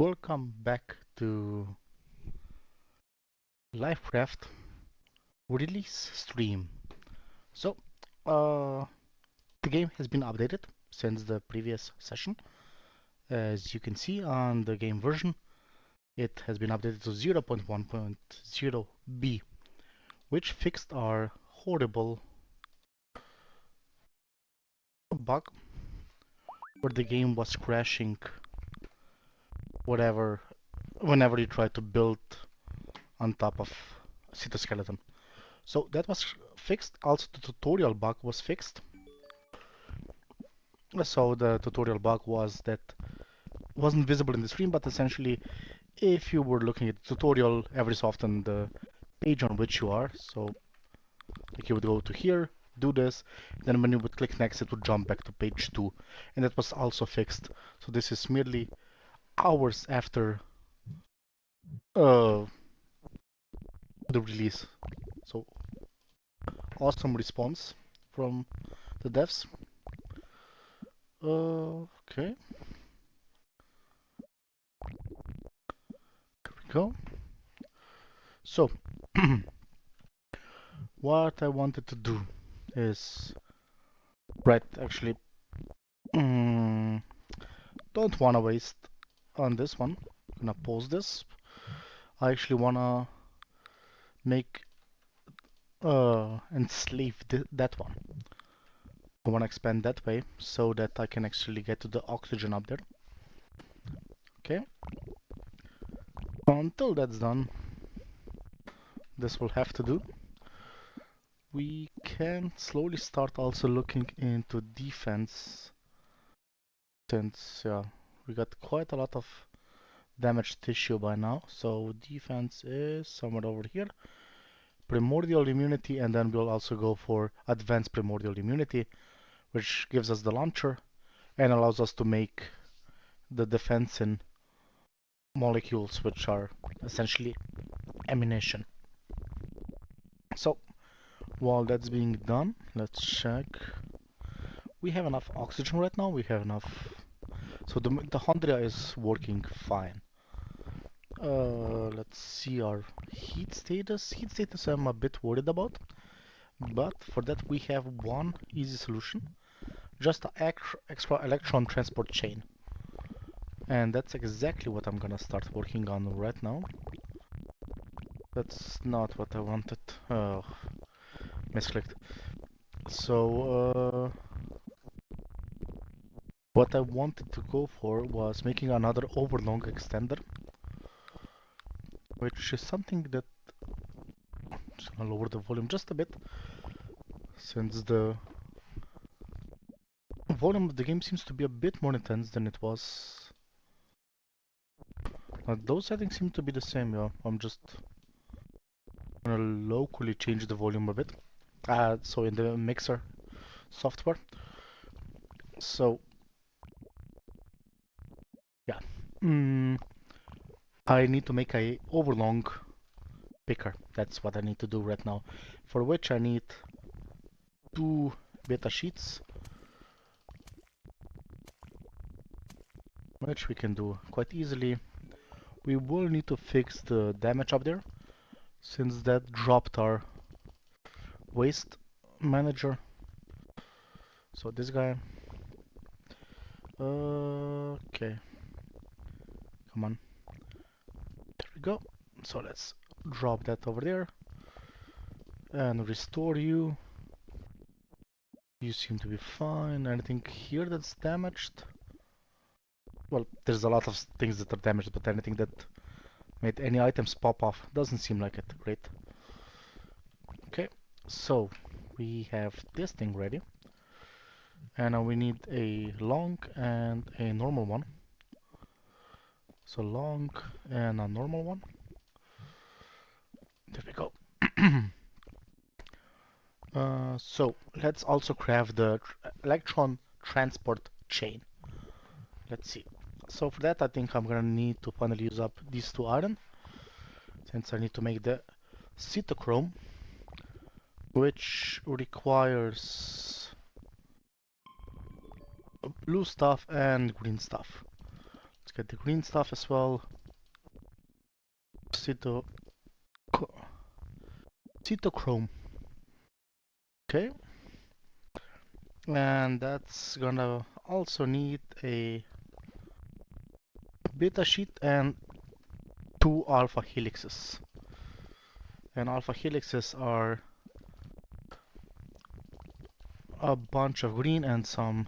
Welcome back to Lifecraft release stream. So, the game has been updated since the previous session. As you can see on the game version, it has been updated to 0.1.0b, which fixed our horrible bug where the game was crashing whenever you tried to build on top of cytoskeleton. So that was fixed. Also, the tutorial bug was fixed. So the tutorial bug was that wasn't visible in the stream, but essentially, if you were looking at the tutorial, every so often the page on which you are, so like you would go to here, do this, then when you would click next, it would jump back to page 2, and that was also fixed. So this is merely hours after the release. So awesome response from the devs. Okay. There we go. So, what I wanted to do is, right, actually, don't wanna waste on this one. I'm gonna pause this. I actually wanna make enslave that one. I wanna expand that way so that I can actually get to the oxygen up there. Okay. Until that's done, this will have to do. We can slowly start also looking into defense, since yeah, we got quite a lot of damaged tissue by now. So defense is somewhere over here. Primordial immunity, and then we'll also go for advanced primordial immunity, which gives us the launcher and allows us to make the defense in molecules, which are essentially ammunition. So while that's being done, let's check. We have enough oxygen right now. We have enough. So the mitochondria is working fine. Let's see our heat status. Heat status I'm a bit worried about, but for that we have one easy solution. Just an extra electron transport chain. And that's exactly what I'm gonna start working on right now. That's not what I wanted. Oh, misclicked. So, what I wanted to go for was making another overlong extender, which is something that I'm just gonna lower the volume just a bit, since the volume of the game seems to be a bit more intense than it was. Those settings seem to be the same, yeah. I'm just gonna locally change the volume a bit. So in the mixer software. So yeah, I need to make a overlong picker. That's what I need to do right now. For which I need 2 beta sheets, which we can do quite easily. We will need to fix the damage up there, since that dropped our waste manager. So this guy. Okay. Come on. There we go. So let's drop that over there and restore you. You seem to be fine. Anything here that's damaged? Well, there's a lot of things that are damaged, but anything that made any items pop off doesn't seem like it. Great. Okay, so we have this thing ready. And now we need a long and a normal one. So long and a normal one. There we go. So let's also craft the electron transport chain. Let's see. So for that, I think I'm gonna need to finally use up these 2 iron, since I need to make the cytochrome, which requires blue stuff and green stuff. Let's get the green stuff as well. Cytochrome. Okay. And that's gonna also need a beta sheet and 2 alpha helixes. And alpha helixes are a bunch of green and some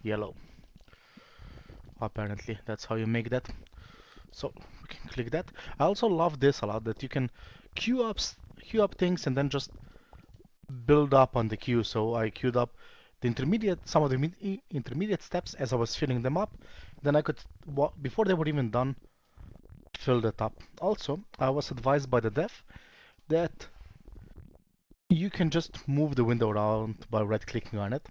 yellow. Apparently, that's how you make that. So we can click that. I also love this a lot, that you can queue up things and then just build up on the queue. So I queued up some of the intermediate steps as I was filling them up. Then I could, before they were even done, fill that up. Also, I was advised by the dev that you can just move the window around by right-clicking on it,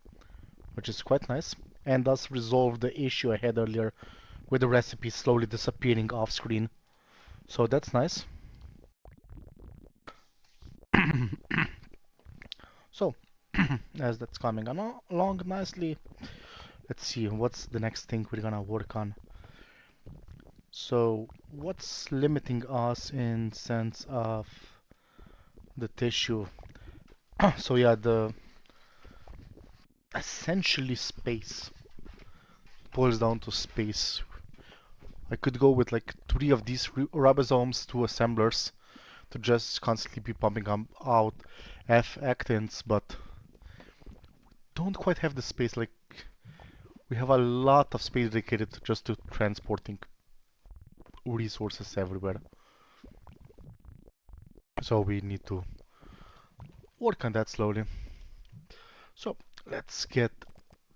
which is quite nice, and thus resolve the issue I had earlier with the recipe slowly disappearing off screen. So that's nice. So, as that's coming along nicely, let's see what's the next thing we're gonna work on. So, what's limiting us in sense of the tissue? So yeah, the essentially space boils down to space. I could go with like 3 of these ribosomes, 2 assemblers, to just constantly be pumping out F-actins, but don't quite have the space. Like, we have a lot of space dedicated just to transporting resources everywhere. So we need to work on that slowly. So let's get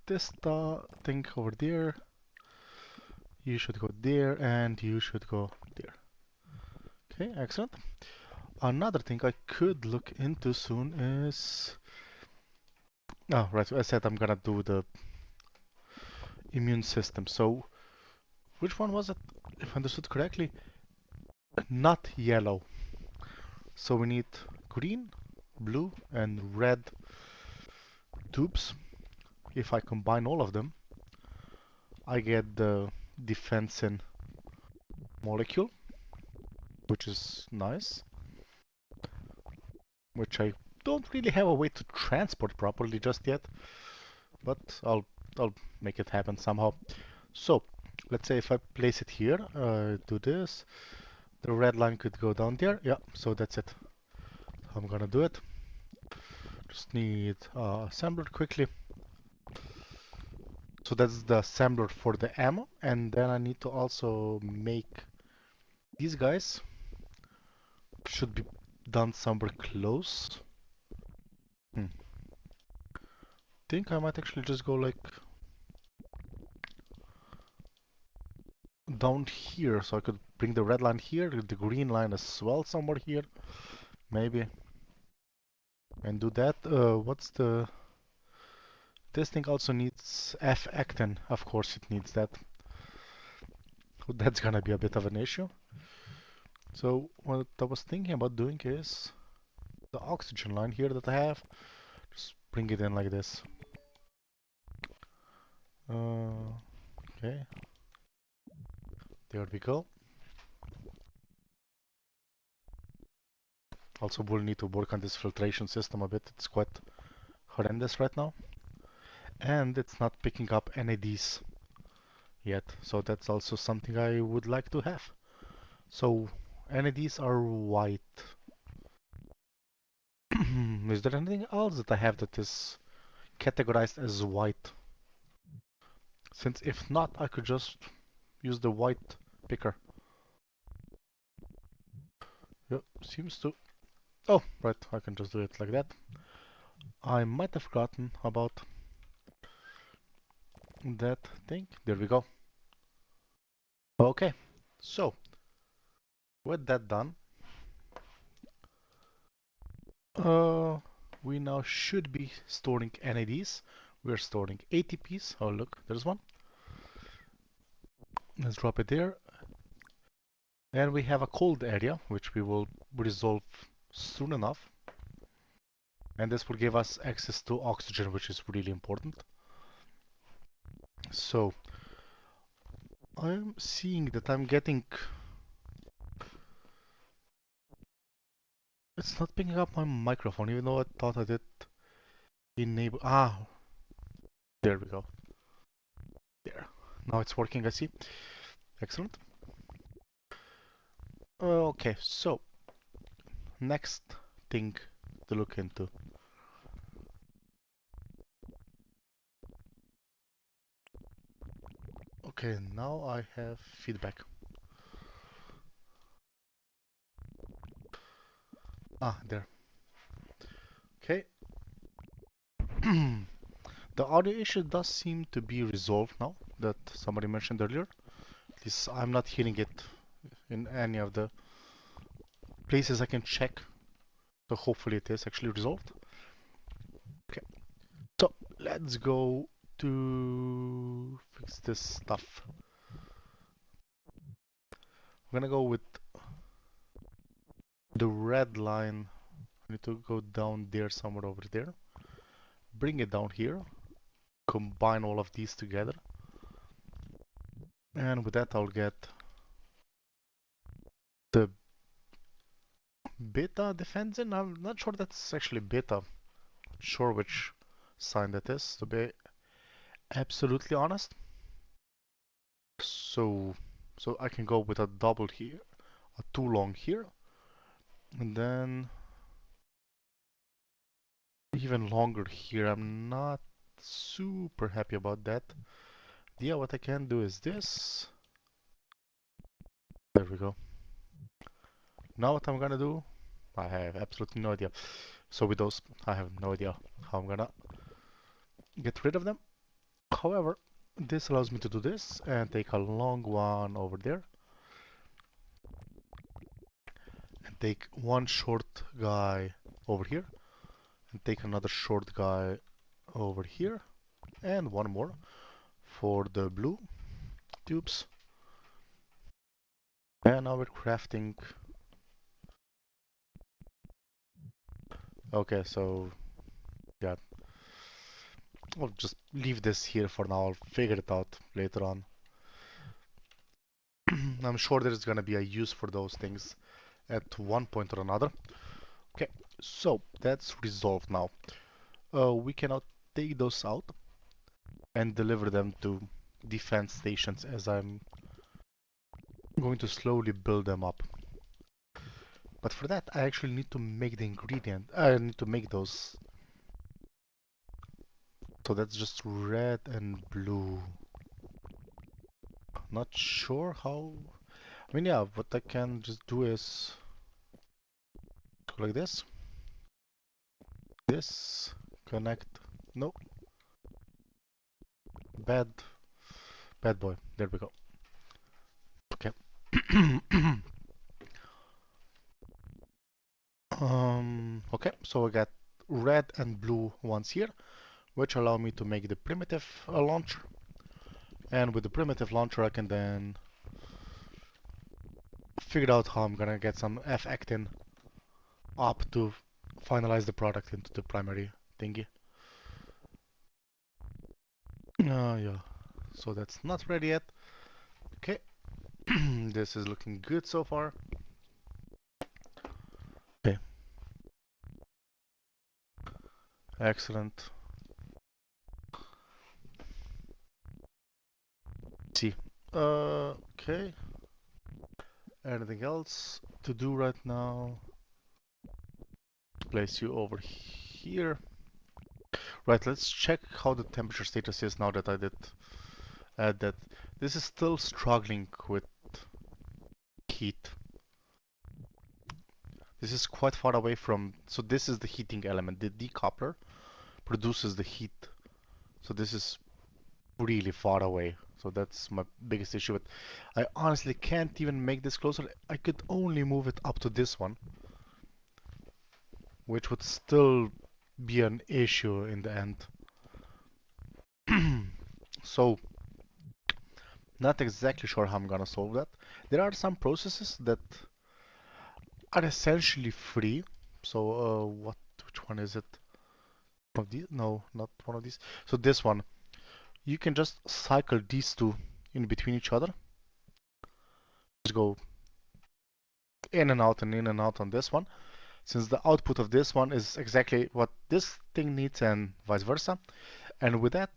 this thing over there. You should go there, and you should go there. Okay, excellent. Another thing I could look into soon is... Oh, right, I said I'm gonna do the immune system. So, which one was it? If I understood correctly, not yellow. So we need green, blue, and red tubes. If I combine all of them, I get the defensin molecule, which is nice. Which I don't really have a way to transport properly just yet, but I'll make it happen somehow. So let's say if I place it here, do this, the red line could go down there. Yeah, so that's it. I'm gonna do it. Just need assembler quickly. So that's the assembler for the ammo, and then I need to also make these guys. Should be done somewhere close. Think I might actually just go like down here, so I could bring the red line here, the green line as well somewhere here, maybe, and do that. What's the... This thing also needs F-actin, of course it needs that. That's gonna be a bit of an issue. So what I was thinking about doing is the oxygen line here that I have, just bring it in like this. Okay, there we go. Also, we'll need to work on this filtration system a bit. It's quite horrendous right now. And it's not picking up NADs yet. So that's also something I would like to have. So NADs are white. Is there anything else that I have that is categorized as white? Since if not, I could just use the white picker. Yep, seems to... Oh, right, I can just do it like that. I might have forgotten about that thing. There we go. Okay, so with that done, we now should be storing NADs. We're storing ATPs. Oh look, there's one. Let's drop it there. And we have a cold area, which we will resolve soon enough. And this will give us access to oxygen, which is really important. So I'm seeing that I'm getting... It's not picking up my microphone, even though I thought I did enable... Ah, there we go. There. Now it's working, I see. Excellent. Okay, so next thing to look into. Okay, now I have feedback. Ah, there. Okay. The audio issue does seem to be resolved now, that somebody mentioned earlier. At least I'm not hearing it in any of the places I can check. So hopefully it is actually resolved. Okay. So let's go to fix this stuff. I'm gonna go with the red line. I need to go down there, somewhere over there. Bring it down here. Combine all of these together. And with that I'll get the beta defense in. I'm not sure that's actually beta. Not sure which sign that is, to be absolutely honest. So I can go with a double here, a too long here, and then even longer here. I'm not super happy about that. Yeah, what I can do is this. There we go. Now what I'm gonna do, I have absolutely no idea. So with those, I have no idea how I'm gonna get rid of them. However, this allows me to do this and take a long one over there and take one short guy over here and take another short guy over here and one more for the blue tubes. And now we're crafting. Okay, so yeah, I'll just leave this here for now. I'll figure it out later on. I'm sure there's gonna be a use for those things at one point or another. Okay, so that's resolved now. We can now take those out and deliver them to defense stations as I'm going to slowly build them up. But for that, I actually need to make the ingredient. I need to make those. So that's just red and blue. Not sure how. I mean, yeah, what I can just do is go like this. This connect. No, bad, bad boy. There we go. Okay. Okay, so I got red and blue ones here, which allow me to make the primitive launcher. And with the primitive launcher, I can then figure out how I'm gonna get some F-actin up to finalize the product into the primary thingy. Yeah, so that's not ready yet. Okay, this is looking good so far. Okay, excellent. Let's see, okay. Anything else to do right now? Place you over here. Right, let's check how the temperature status is now that I did add that. This is still struggling with heat. This is quite far away from, so this is the heating element. The decoupler produces the heat. So this is really far away. So that's my biggest issue. But I honestly can't even make this closer. I could only move it up to this one, which would still be an issue in the end. So not exactly sure how I'm gonna solve that. There are some processes that are essentially free. So which one is it? One of these? No, not one of these. So this one, you can just cycle these two in between each other, go in and out and in and out on this one, since the output of this one is exactly what this thing needs and vice versa. And with that,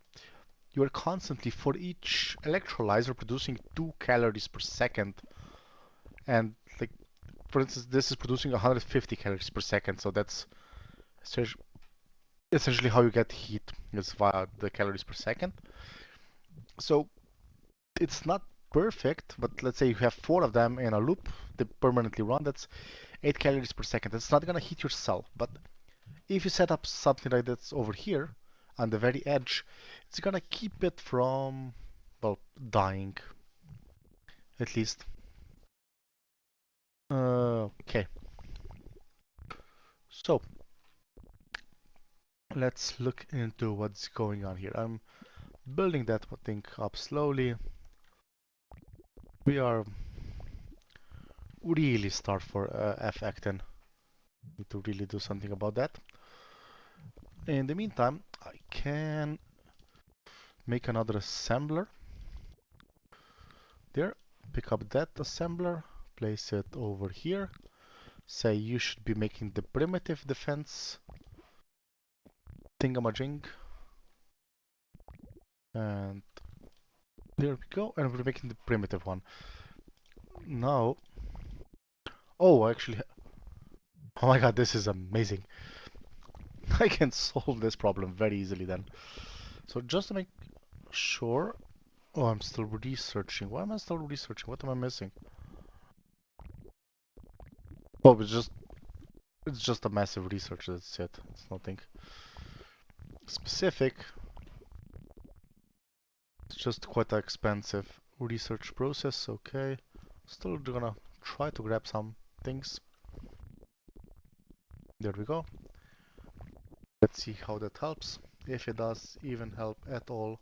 you are constantly, for each electrolyzer, producing 2 calories per second. And like, for instance, this is producing 150 calories per second, so that's essentially how you get heat, is via the calories per second. So it's not perfect, but let's say you have 4 of them in a loop, they permanently run, that's 8 calories per second. It's not gonna heat your cell, but if you set up something like this over here on the very edge, it's gonna keep it from, well, dying, at least. Okay, so let's look into what's going on here. I'm building that thing up slowly. We are really start for F-actin. Need to really do something about that. In the meantime, I can make another assembler. There, pick up that assembler, place it over here. Say you should be making the primitive defense thingamajig. And there we go, and we're making the primitive one. Now, oh, actually, oh my god, this is amazing. I can solve this problem very easily then. So just to make sure, oh, I'm still researching. Why am I still researching? What am I missing? Oh, it's just a massive research, that's it. It's nothing specific. It's just quite an expensive research process, okay. Still gonna try to grab some things. There we go. Let's see how that helps. If it does even help at all.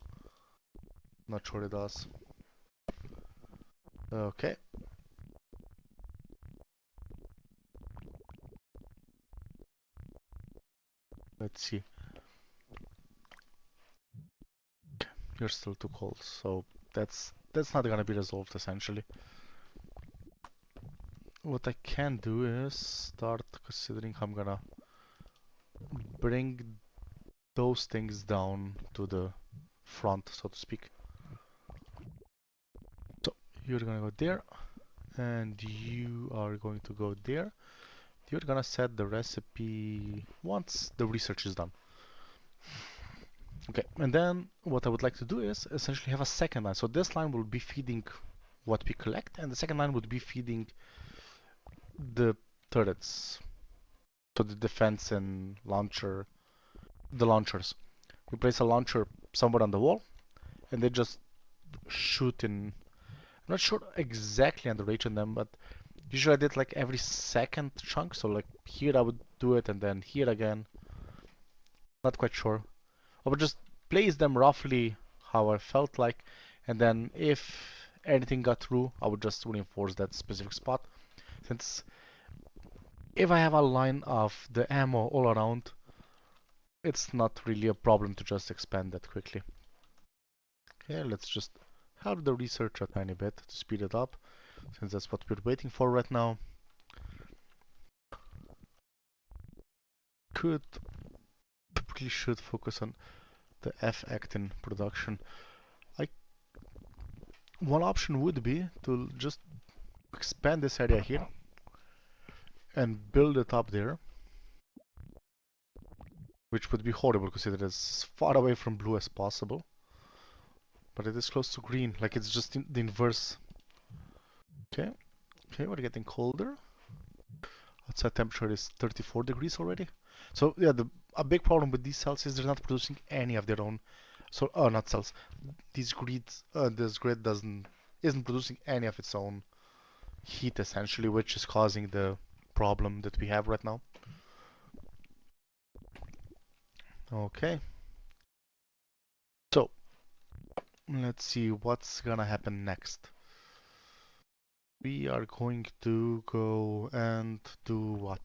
Not sure it does. Okay. Let's see. You're still too cold, so that's not gonna be resolved essentially. What I can do is start considering how I'm gonna bring those things down to the front, so to speak. So you're gonna go there, and you are going to go there. You're gonna set the recipe once the research is done. Okay, and then what I would like to do is essentially have a second line. So this line will be feeding what we collect, and the second line would be feeding the turrets. So the defense and launcher, the launchers. We place a launcher somewhere on the wall, and they just shoot in. I'm not sure exactly on the range on them, but usually I did like every second chunk. So like here I would do it, and then here again. Not quite sure. I would just place them roughly how I felt like, and then if anything got through, I would just reinforce that specific spot. Since if I have a line of the ammo all around, it's not really a problem to just expand that quickly. Okay, let's just help the research a tiny bit to speed it up, since that's what we're waiting for right now. Probably should focus on the F-actin production. One option would be to just expand this area here and build it up there, which would be horrible because it is as far away from blue as possible, but it is close to green, like it's just in the inverse. Okay, we're getting colder. Outside temperature is 34 degrees already. So yeah, a big problem with these cells is they're not producing any of their own. So not cells. These grids, this grid isn't producing any of its own heat essentially, which is causing the problem that we have right now. Okay. So let's see what's gonna happen next. We are going to go and do what?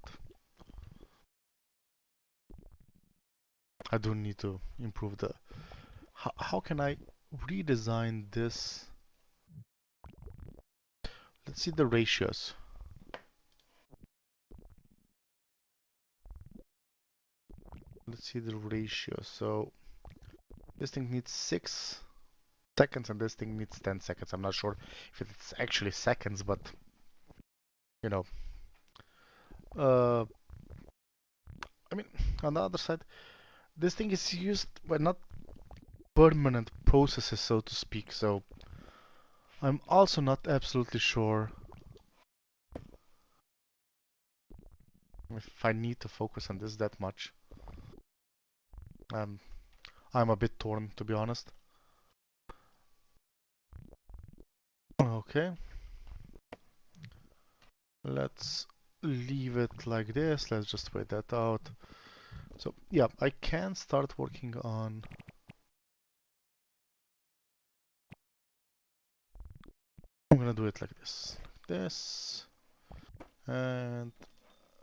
I do need to improve the... How can I redesign this? let's see the ratios. Let's see the ratio. So this thing needs 6 seconds and this thing needs 10 seconds. I'm not sure if it's actually seconds, but you know. I mean, on the other side, this thing is used by not permanent processes, so to speak. So I'm also not absolutely sure if I need to focus on this that much. I'm a bit torn, to be honest. Okay. Let's leave it like this. Let's just wait that out. So yeah, I can start working on. I'm gonna do it like this, and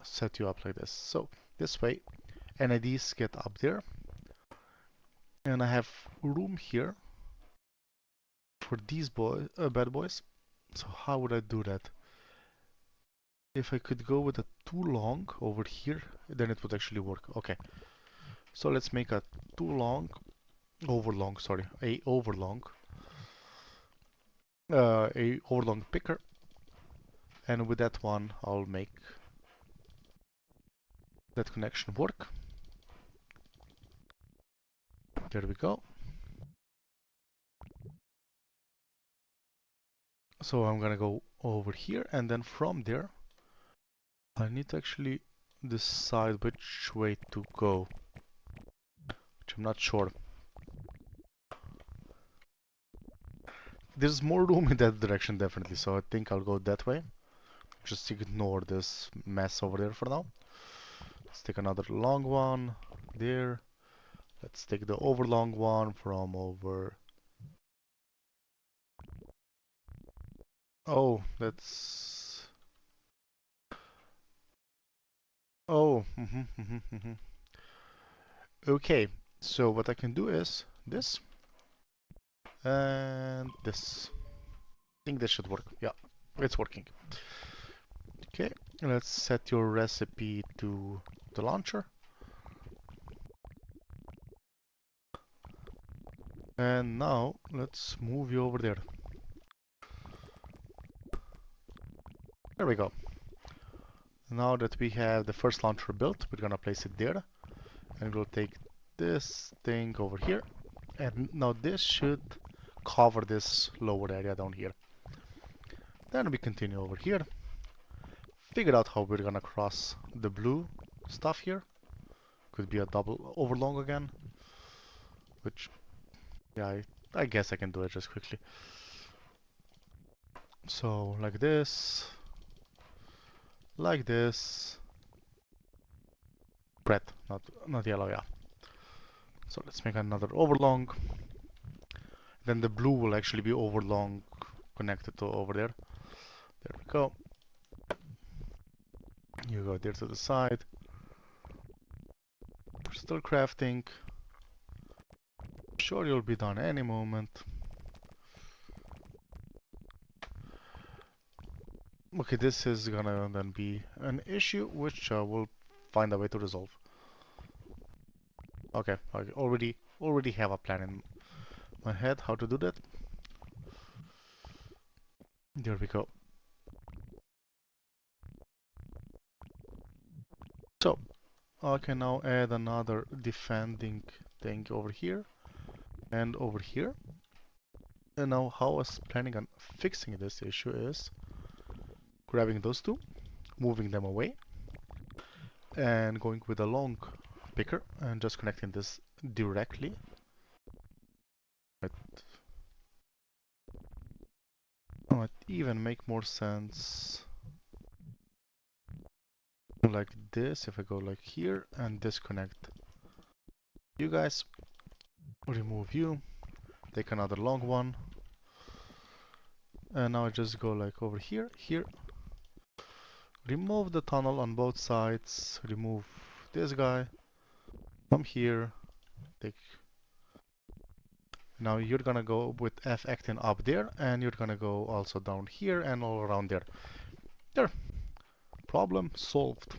set you up like this. So this way, NIDs get up there, and I have room here for these bad boys. So how would I do that? If I could go with a too long over here, then it would actually work. Okay, so let's make a too long, overlong, sorry, a overlong picker, and with that one I'll make that connection work. There we go. So I'm gonna go over here, and then from there I need to actually decide which way to go, which I'm not sure. There's more room in that direction definitely, so I think I'll go that way. Just ignore this mess over there for now. Let's take another long one there. Let's take the overlong one from over. Oh, that's. Oh, okay, so what I can do is this and this. I think this should work. Yeah, it's working. Okay, let's set your recipe to the launcher. And now let's move you over there. There we go. Now that we have the first launcher built, we're gonna place it there. And we'll take this thing over here. And now this should cover this lower area down here. Then we continue over here. Figure out how we're gonna cross the blue stuff here. Could be a double overlong again. Which, yeah, I guess I can do it just quickly. So, like this. Like this. Red, not yellow, yeah. So let's make another overlong. Then the blue will actually be overlong connected to over there. There we go. You go there to the side. We're still crafting. Sure, you'll be done any moment. Okay, this is gonna then be an issue which we'll find a way to resolve. Okay, I already have a plan in my head how to do that. There we go. So I can now add another defending thing over here and over here. And now how I was planning on fixing this issue is grabbing those two, moving them away, and going with a long picker and just connecting this directly. It might even make more sense like this if I go like here and disconnect you guys, remove you, take another long one, and now I just go like over here, remove the tunnel on both sides, remove this guy, come here, take Now you're gonna go with F acting up there, and you're gonna go also down here and all around there. There. Problem solved.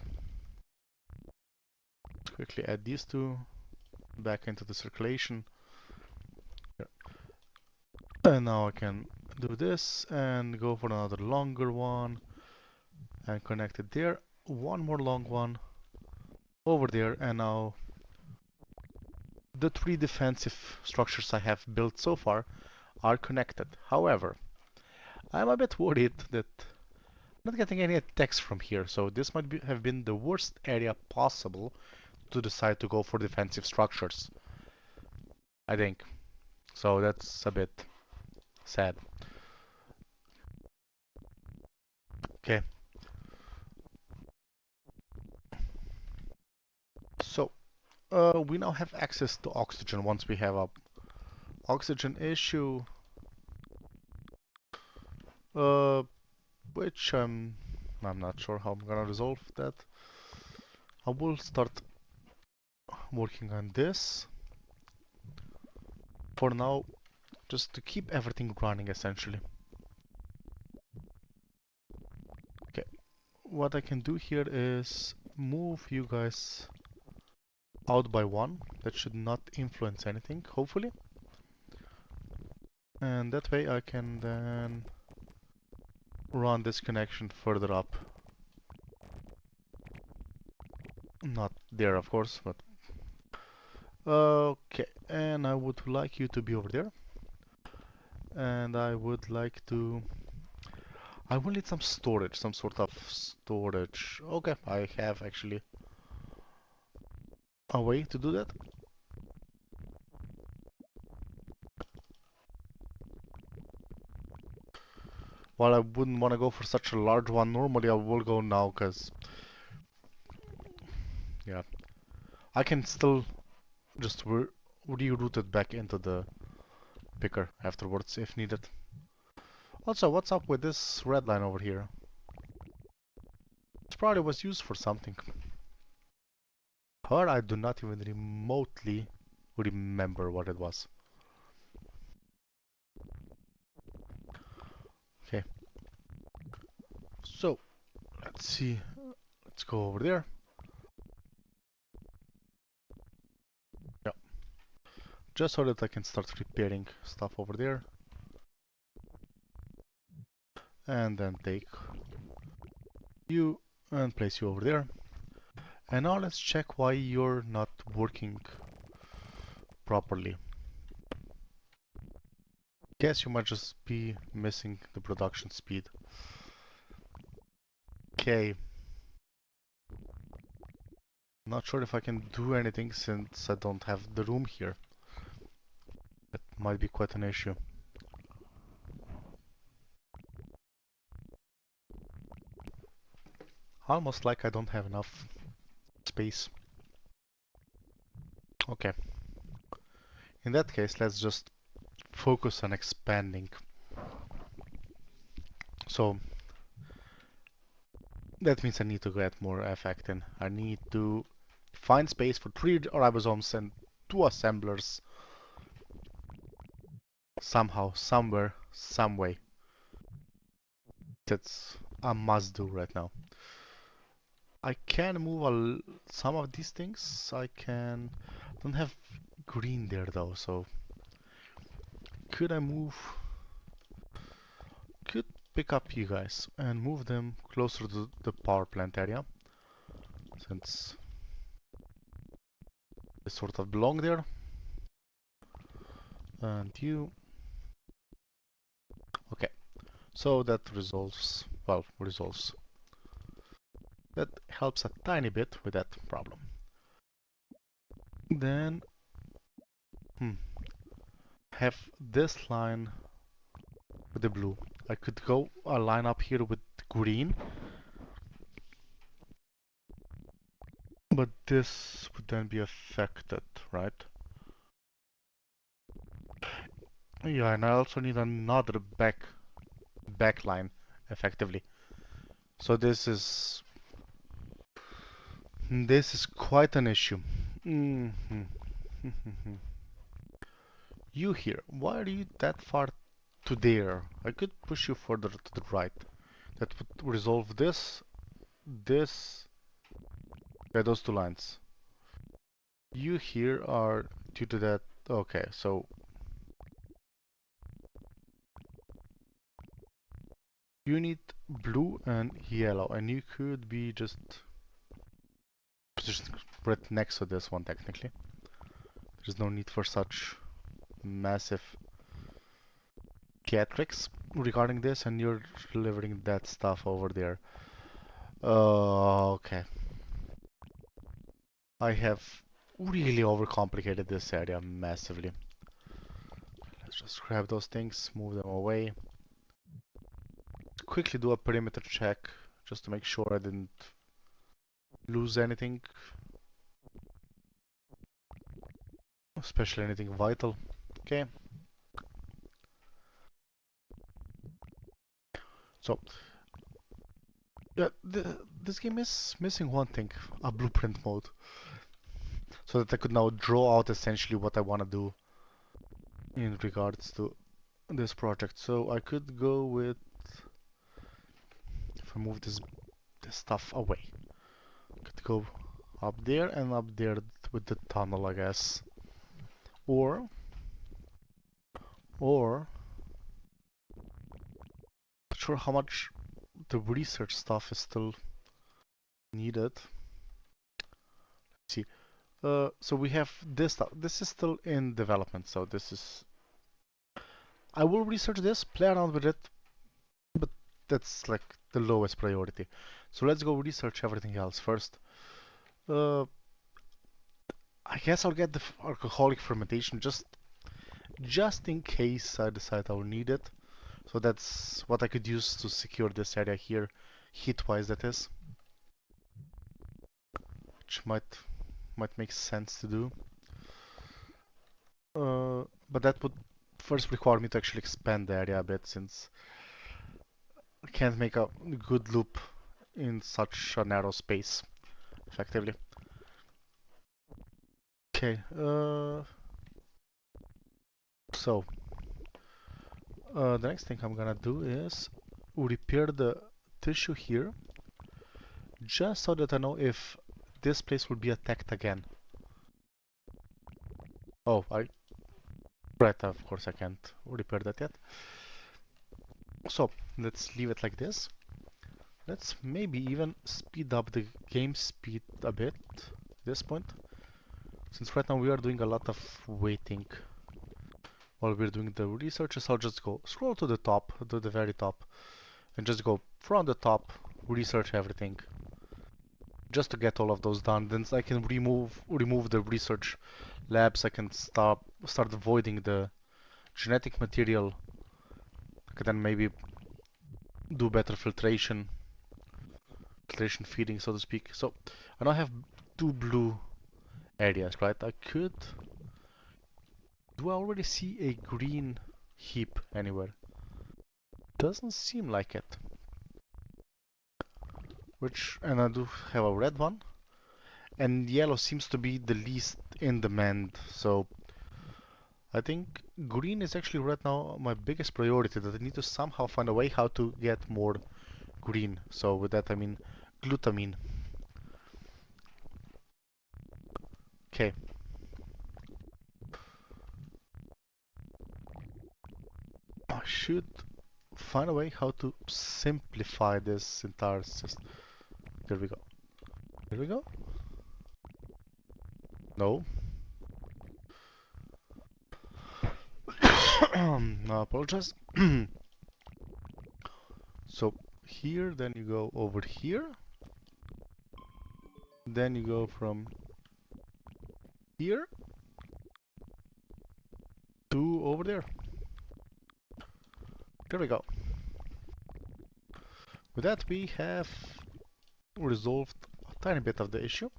Let's quickly add these two back into the circulation. Here. And now I can do this and go for another longer one and connect it there. One more long one over there, and now the three defensive structures I have built so far are connected. However, I'm a bit worried that I'm not getting any attacks from here, so this might have been the worst area possible to decide to go for defensive structures, I think. So that's a bit sad. Okay. So, we now have access to oxygen once we have a oxygen issue, uh, which I'm not sure how I'm gonna resolve that. I will start working on this for now, just to keep everything running essentially. Okay, what I can do here is move you guys out by one. That should not influence anything, hopefully. And that way I can then run this connection further up. Not there, of course, but... Okay, and I would like you to be over there. And I would like to... I will need some storage, some sort of storage. Okay, I have actually a way to do that. While I wouldn't want to go for such a large one, normally I will go now, because... Yeah. I can still just reroute it back into the picker afterwards if needed. Also, what's up with this red line over here? It probably was used for something. Or I do not even remotely remember what it was. Okay. So, let's see. Let's go over there. Yeah. Just so that I can start repairing stuff over there. And then take you and place you over there. And now let's check why you're not working properly. Guess you might just be missing the production speed. Okay. Not sure if I can do anything since I don't have the room here. That might be quite an issue. Almost like I don't have enough space. Okay. In that case, let's just focus on expanding. So that means I need to get more effect in. I need to find space for 3 ribosomes and 2 assemblers. Somehow, somewhere, some way. That's a must do right now. I can move some of these things. I don't have green there though, so could I move? Could pick up you guys and move them closer to the power plant area, since they sort of belong there. And you. Okay, so that resolves. Well, resolves. That helps a tiny bit with that problem. Then, have this line with the blue. I could go a line up here with green, but this would then be affected, right? Yeah, and I also need another back line, effectively. So this is quite an issue. You here, why are you that far to there? I could push you further to the right. That would resolve this, yeah, those two lines. You here are due to that, okay, so you need blue and yellow, and you could be just positioned right next to this one technically. There's no need for such massive theatrics regarding this, and you're delivering that stuff over there. Okay. I have really overcomplicated this area massively. Let's just grab those things, move them away. Quickly do a perimeter check just to make sure I didn't lose anything, especially anything vital. Okay. So, yeah, this game is missing one thing, a blueprint mode. So that I could now draw out essentially what I want to do in regards to this project. So I could go with, if I move this stuff away, I could go up there and up there with the tunnel, I guess. Or not sure how much the research stuff is still needed. Let's see. So we have this stuff. This is still in development, so this is. I will research this, play around with it, but that's like the lowest priority. So let's go research everything else first. Uh, I guess I'll get the alcoholic fermentation just in case I decide I'll need it. So that's what I could use to secure this area here, heat-wise that is, which might make sense to do. But that would first require me to actually expand the area a bit, since I can't make a good loop in such a narrow space, effectively. Okay, so the next thing I'm gonna do is repair the tissue here, just so that I know if this place will be attacked again. Oh, right, of course I can't repair that yet. So, let's leave it like this. Let's maybe even speed up the game speed a bit at this point, since right now we are doing a lot of waiting while we're doing the researches. I'll just go scroll to the top, to the very top, and just go from the top, research everything, just to get all of those done. Then I can remove the research labs. I can start avoiding the genetic material. I can then maybe do better filtration feeding, so to speak. So I now have two blue areas, right? I could. Do I already see a green heap anywhere? Doesn't seem like it. And I do have a red one. And yellow seems to be the least in demand, so I think green is actually right now my biggest priority, that I need to somehow find a way how to get more green. So with that I mean glutamine. Okay. I should find a way how to simplify this entire system. There we go. There we go. No. I apologize. So here, then you go over here. Then you go from here to over there. There we go. With that, we have resolved a tiny bit of the issue.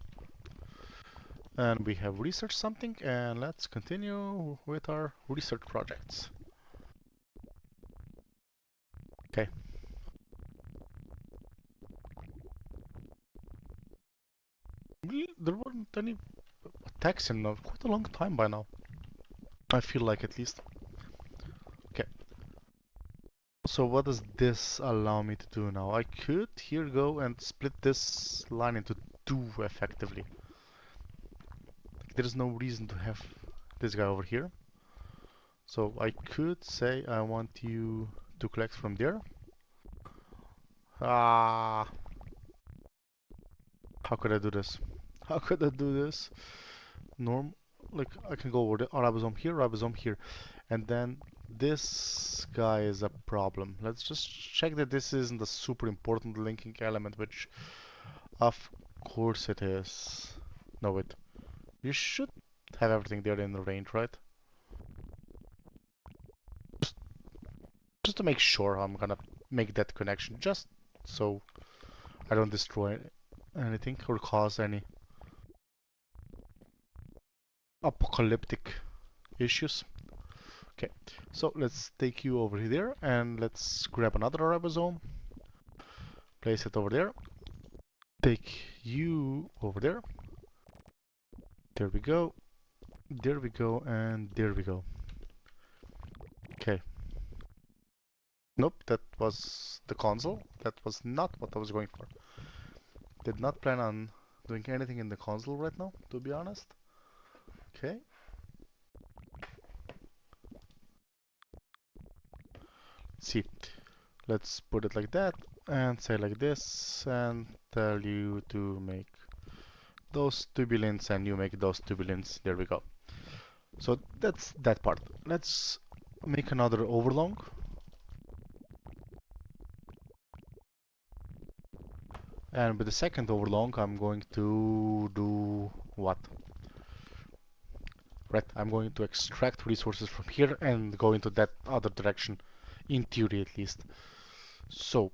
And we have researched something, and let's continue with our research projects. Okay. There weren't any attacks in quite a long time by now. I feel like at least. Okay. So what does this allow me to do now? I could here go and split this line into two effectively. There is no reason to have this guy over here. So I could say I want you to collect from there. Ah, how could I do this? How could I do this? Norm, like I can go over the ribosome here, and then this guy is a problem. Let's just check that this isn't a super important linking element, which of course it is. No, wait. You should have everything there in the range, right? Just to make sure, I'm gonna make that connection just so I don't destroy anything or cause any apocalyptic issues. Okay, so let's take you over here and let's grab another ribosome, place it over there, take you over there. There we go, there we go, and there we go. Okay. Nope, that was the console. That was not what I was going for. Did not plan on doing anything in the console right now, to be honest. Okay. Let's see. Let's put it like that and say like this and tell you to make those tubulins and you make those tubulins. There we go. So that's that part. Let's make another overlong. And with the second overlong, I'm going to do what? Right, I'm going to extract resources from here and go into that other direction, in theory at least. So,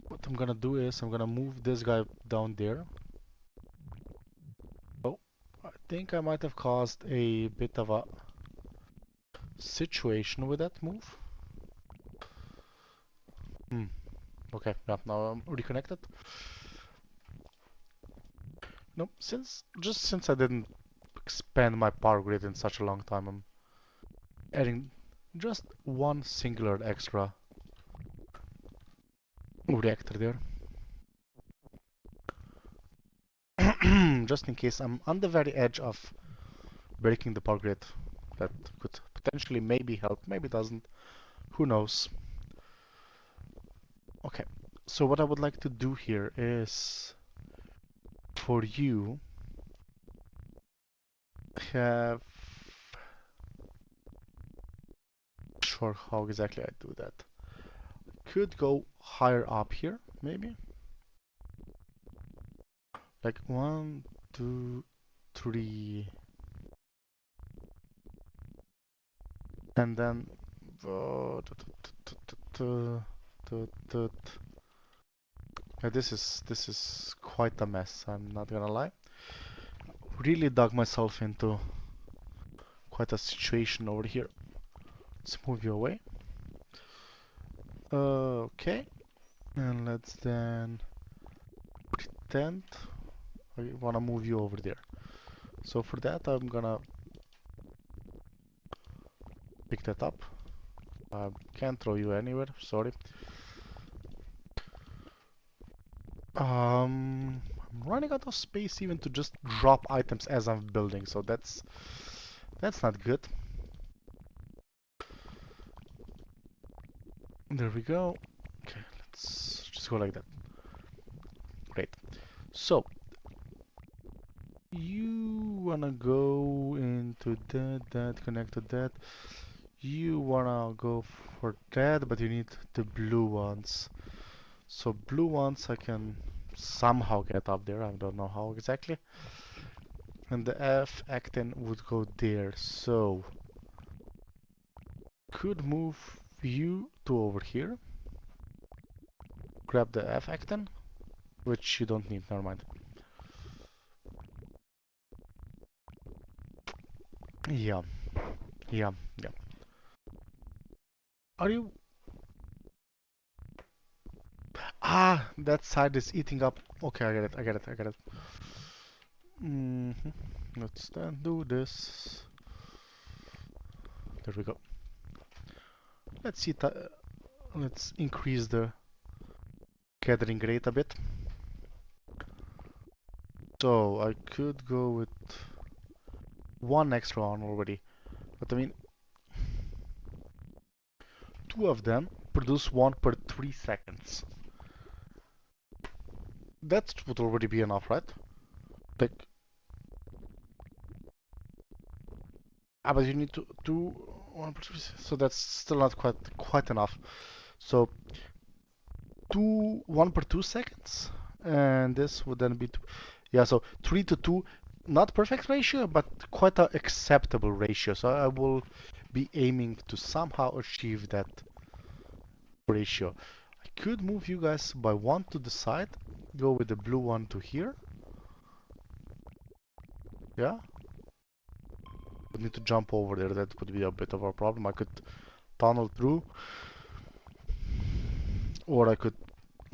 what I'm gonna do is I'm gonna move this guy down there. Oh, I think I might have caused a bit of a situation with that move. Okay, yeah, now I'm reconnected. No, since I didn't expand my power grid in such a long time, I'm adding just one singular extra reactor there. Just in case I'm on the very edge of breaking the power grid. That could potentially maybe help, maybe doesn't, who knows. Okay, so what I would like to do here is for you have sure how exactly I do that. Could go higher up here, maybe. Like 1, 2, 3, and then yeah, this is quite a mess, I'm not gonna lie. Really dug myself into quite a situation over here. Let's move you away. Okay, and let's then pretend I wanna move you over there. So for that, I'm gonna pick that up. I can't throw you anywhere, sorry. I'm running out of space even to just drop items as I'm building, so that's not good. There we go. Okay, let's just go like that. Great. So you wanna go into that, connect to that. You wanna go for that, but you need the blue ones. So blue ones I can somehow get up there, I don't know how exactly. And the F actin would go there, so could move you to over here. Grab the F actin, which you don't need, never mind. Yeah, yeah, yeah. Are you... Ah, that side is eating up. Okay, I get it, I get it, I get it. Let's then do this. There we go. Let's see. Let's increase the gathering rate a bit. So I could go with one extra one already, but I mean, two of them produce one per 3 seconds. That would already be enough, right? Like, but you need to do one per 3, so that's still not quite enough. So one per 2 seconds, and this would then be yeah. So 3 to 2, not perfect ratio, but quite an acceptable ratio. So I will be aiming to somehow achieve that ratio. I could move you guys by one to the side, go with the blue one to here. Yeah. Would need to jump over there, that would be a bit of a problem. I could tunnel through, or I could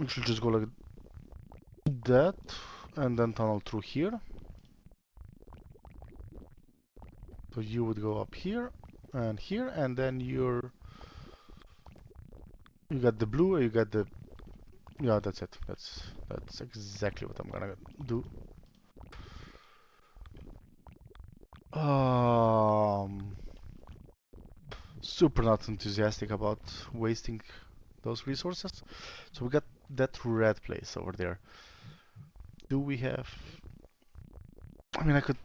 actually just go like that, and then tunnel through here. So you would go up here, and then you got the blue, or you got the, yeah, that's it. That's exactly what I'm gonna do. Super not enthusiastic about wasting those resources. So we got that red place over there. Do we have... I mean, I could...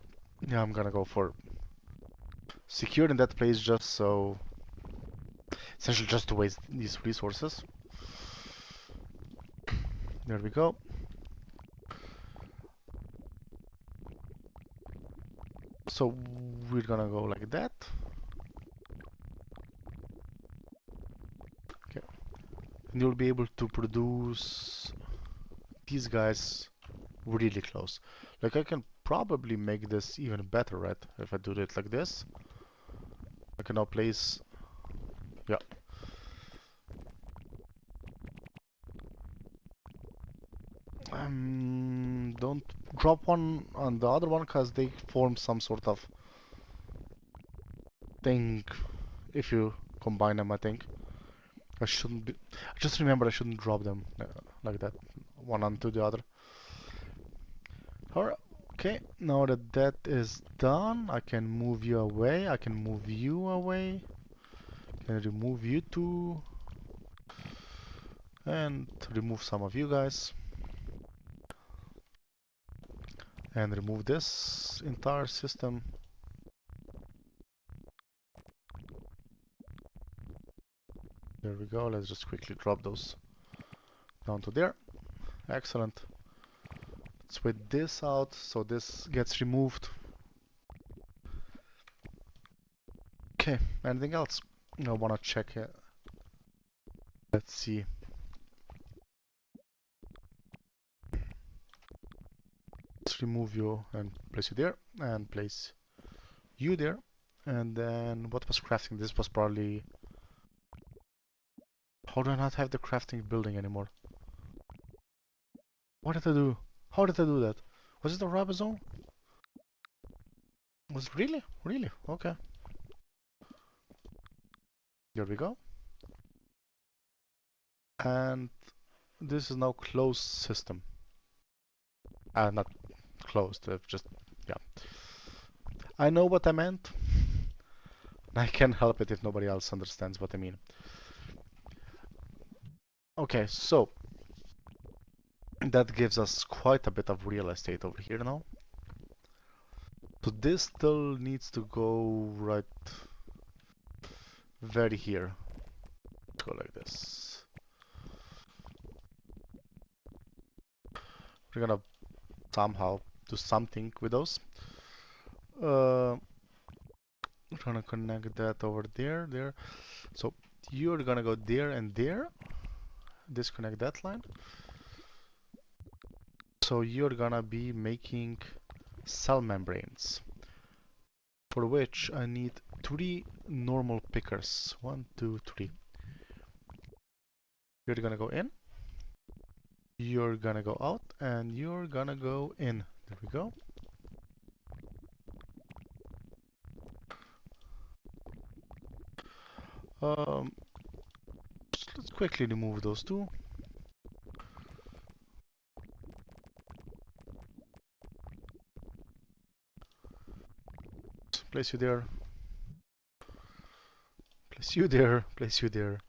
Yeah, I'm gonna go for secured in that place just so... Essentially just to waste these resources. There we go. So we're gonna go like that. Okay. And you'll be able to produce these guys really close. Like I can probably make this even better, right? If I do it like this. I can now place... Yeah. Don't drop one on the other one because they form some sort of thing if you combine them, I think. I shouldn't be... Just remember I shouldn't drop them like that, one onto the other. Alright, okay, now that that is done, I can move you away, I can move you away, can remove you two, and remove some of you guys. And remove this entire system. There we go, let's just quickly drop those down to there. Excellent. Let's wait this out so this gets removed. Okay, anything else? I wanna check it. Let's see. Let's remove you and place you there, and place you there. And then what was crafting? This was probably... How do I not have the crafting building anymore? What did I do? How did I do that? Was it a rubber zone? Was it really? Really? Okay. Here we go. And this is now closed system. Not closed, just, yeah. I know what I meant. I can't help it if nobody else understands what I mean. Okay, so that gives us quite a bit of real estate over here now. So this still needs to go right very here. Go like this. We're gonna somehow do something with those. We're gonna connect that over there, there. So you're gonna go there and there. Disconnect that line. So you're gonna be making cell membranes, for which I need 3 normal pickers. 1, 2, 3. You're gonna go in. You're gonna go out, and you're gonna go in. There we go. Um, let's quickly remove those two. Place you there. Place you there. Place you there.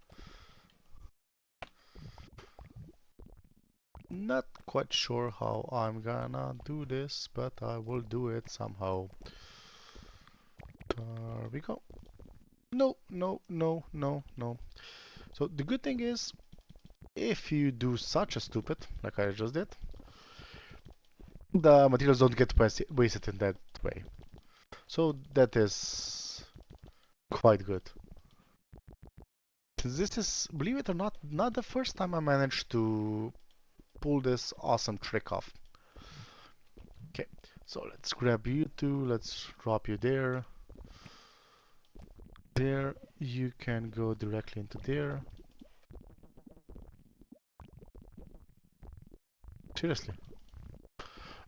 Not quite sure how I'm gonna do this, but I will do it somehow. There we go. No, no, no, no, no. So the good thing is, if you do such a stupid, like I just did, the materials don't get wasted in that way. So that is quite good. This is, believe it or not the first time I managed to pull this awesome trick off. Okay, so let's grab you two, let's drop you there. There, you can go directly into there. Seriously.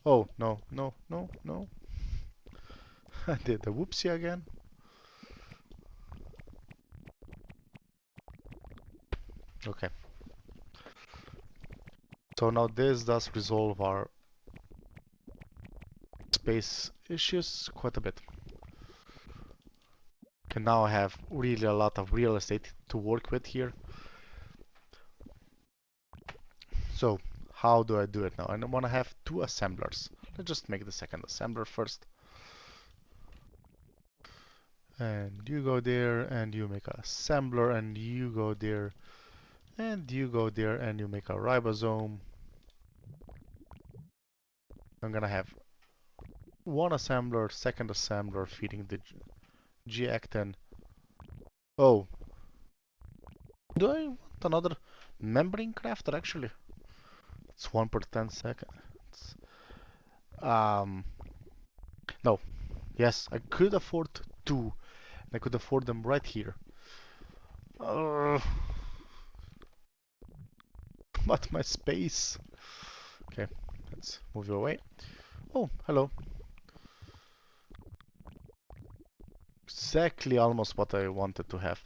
Oh, no, no, no, no. I did the whoopsie again. Okay. So now this does resolve our space issues quite a bit. And now I have really a lot of real estate to work with here. So how do I do it now? I want to have two assemblers. Let's just make the second assembler first. And you go there and you make a assembler, and you go there and you go there and you make a ribosome. I'm gonna have one assembler, second assembler feeding the G-actin. Oh, do I want another membrane crafter actually? It's 1 per 10 seconds. No. Yes, I could afford two. I could afford them right here. Uh, but my space. Okay, let's move you away. Oh, hello. Exactly almost what I wanted to have.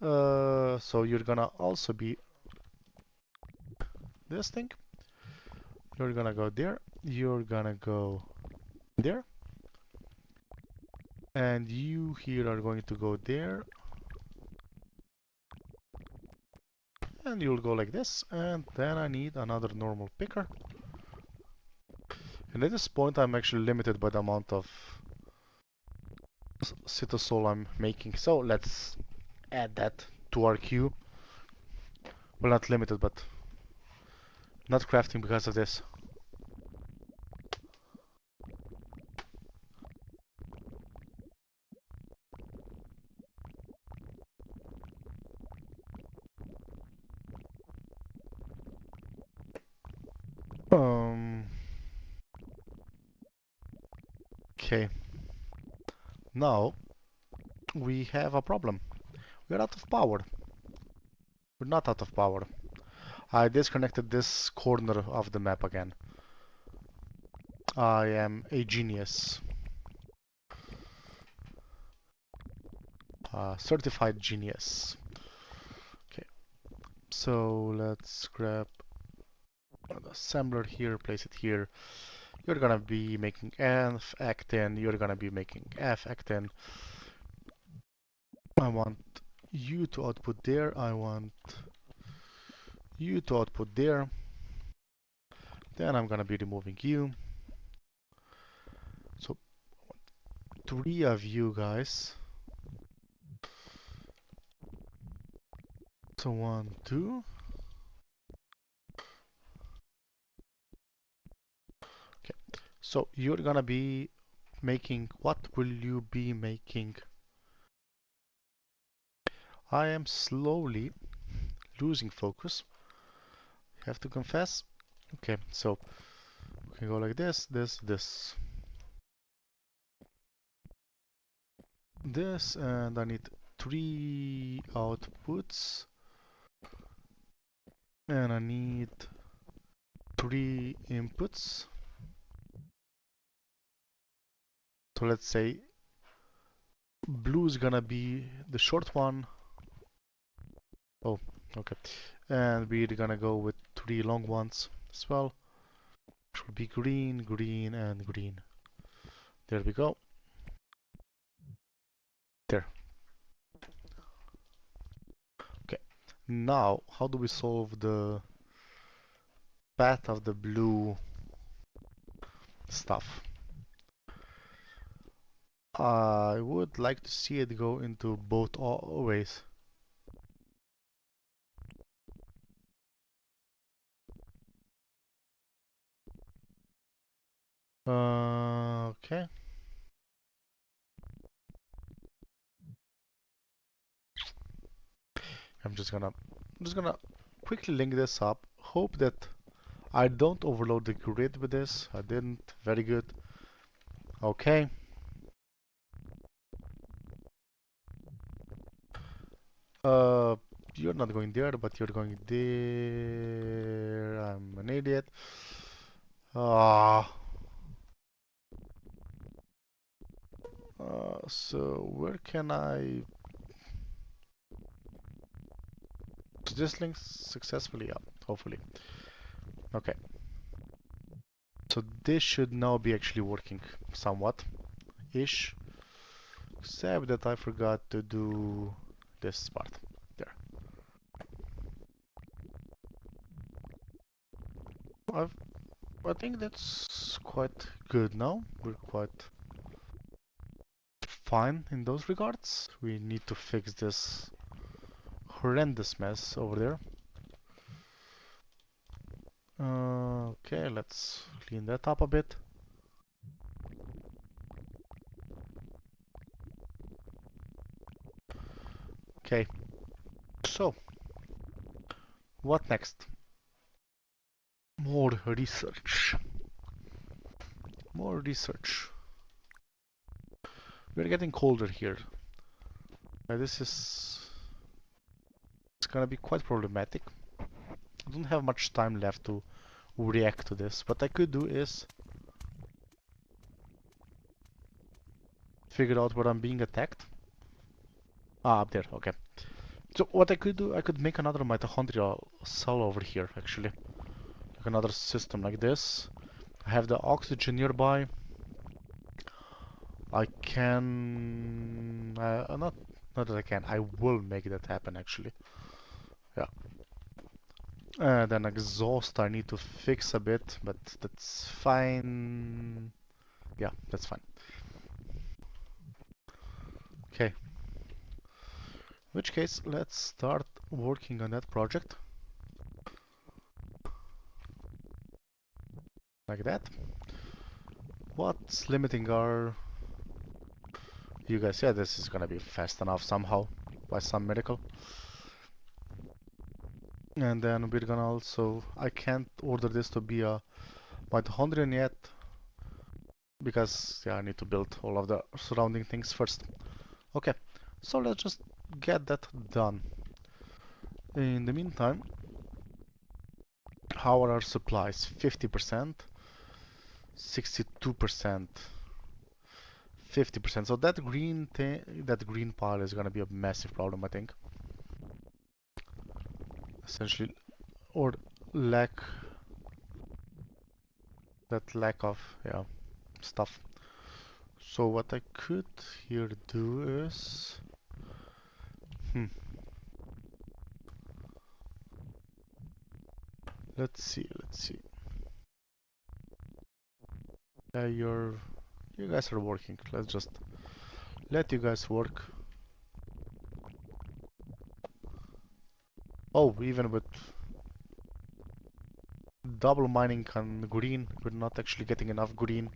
So you're gonna also be this thing. You're gonna go there. You're gonna go there. And you here are going to go there. And you'll go like this. And then I need another normal picker. And at this point I'm actually limited by the amount of cytosol I'm making. So let's add that to our queue. Well, not limited, but not crafting because of this. Um. Okay. Now we have a problem. We're out of power. We're not out of power. I disconnected this corner of the map again. I am a genius. Certified genius. Okay, so let's grab an assembler here, place it here. You're gonna be making F actin, you're gonna be making F actin. I want you to output there, I want you to output there. Then I'm gonna be removing you. So 3 of you guys. So 1, 2. Okay. So you're gonna be making, what will you be making? I am slowly losing focus. Have to confess. Okay, so we can go like this, this, and I need 3 outputs, and I need 3 inputs. So let's say blue is gonna be the short one, Oh, okay. And we're gonna go with 3 long ones as well. Which will be green, green, and green. There we go. There. Okay. Now, how do we solve the path of the blue stuff? I would like to see it go into both ways. Okay. I'm just gonna quickly link this up. Hope that I don't overload the grid with this. I didn't. Very good. Okay. Uh, you're not going there, but you're going there. I'm an idiot. Ah. So where can I? So this links successfully. Yeah, hopefully. Okay. So this should now be actually working somewhat, ish. Except that I forgot to do this part. There. I've, I think that's quite good now. We're quite fine in those regards. We need to fix this horrendous mess over there. Okay, let's clean that up a bit. Okay, so what next? More research. More research. We're getting colder here. This is it's gonna be quite problematic. I don't have much time left to react to this. What I could do is figure out where I'm being attacked. Ah, up there, okay. So what I could do, I could make another mitochondrial cell over here, actually. Like another system like this. I have the oxygen nearby. I can... not that I can, I will make that happen, actually. Yeah. Then exhaust I need to fix a bit, but that's fine. Yeah, that's fine. Okay. In which case, let's start working on that project. Like that. What's limiting our... You guys, yeah, this is gonna be fast enough somehow, by some miracle. And then we're gonna also... I can't order this to be a mitochondrion yet, because yeah, I need to build all of the surrounding things first. Okay, so let's just get that done. In the meantime, how are our supplies? 50%, 62%, 50%. So that green pile is gonna be a massive problem, I think. Essentially, or lack that lack of yeah stuff. So what I could here do is let's see. You guys are working. Let's just let you guys work. Oh, even with double mining on green, we're not actually getting enough green.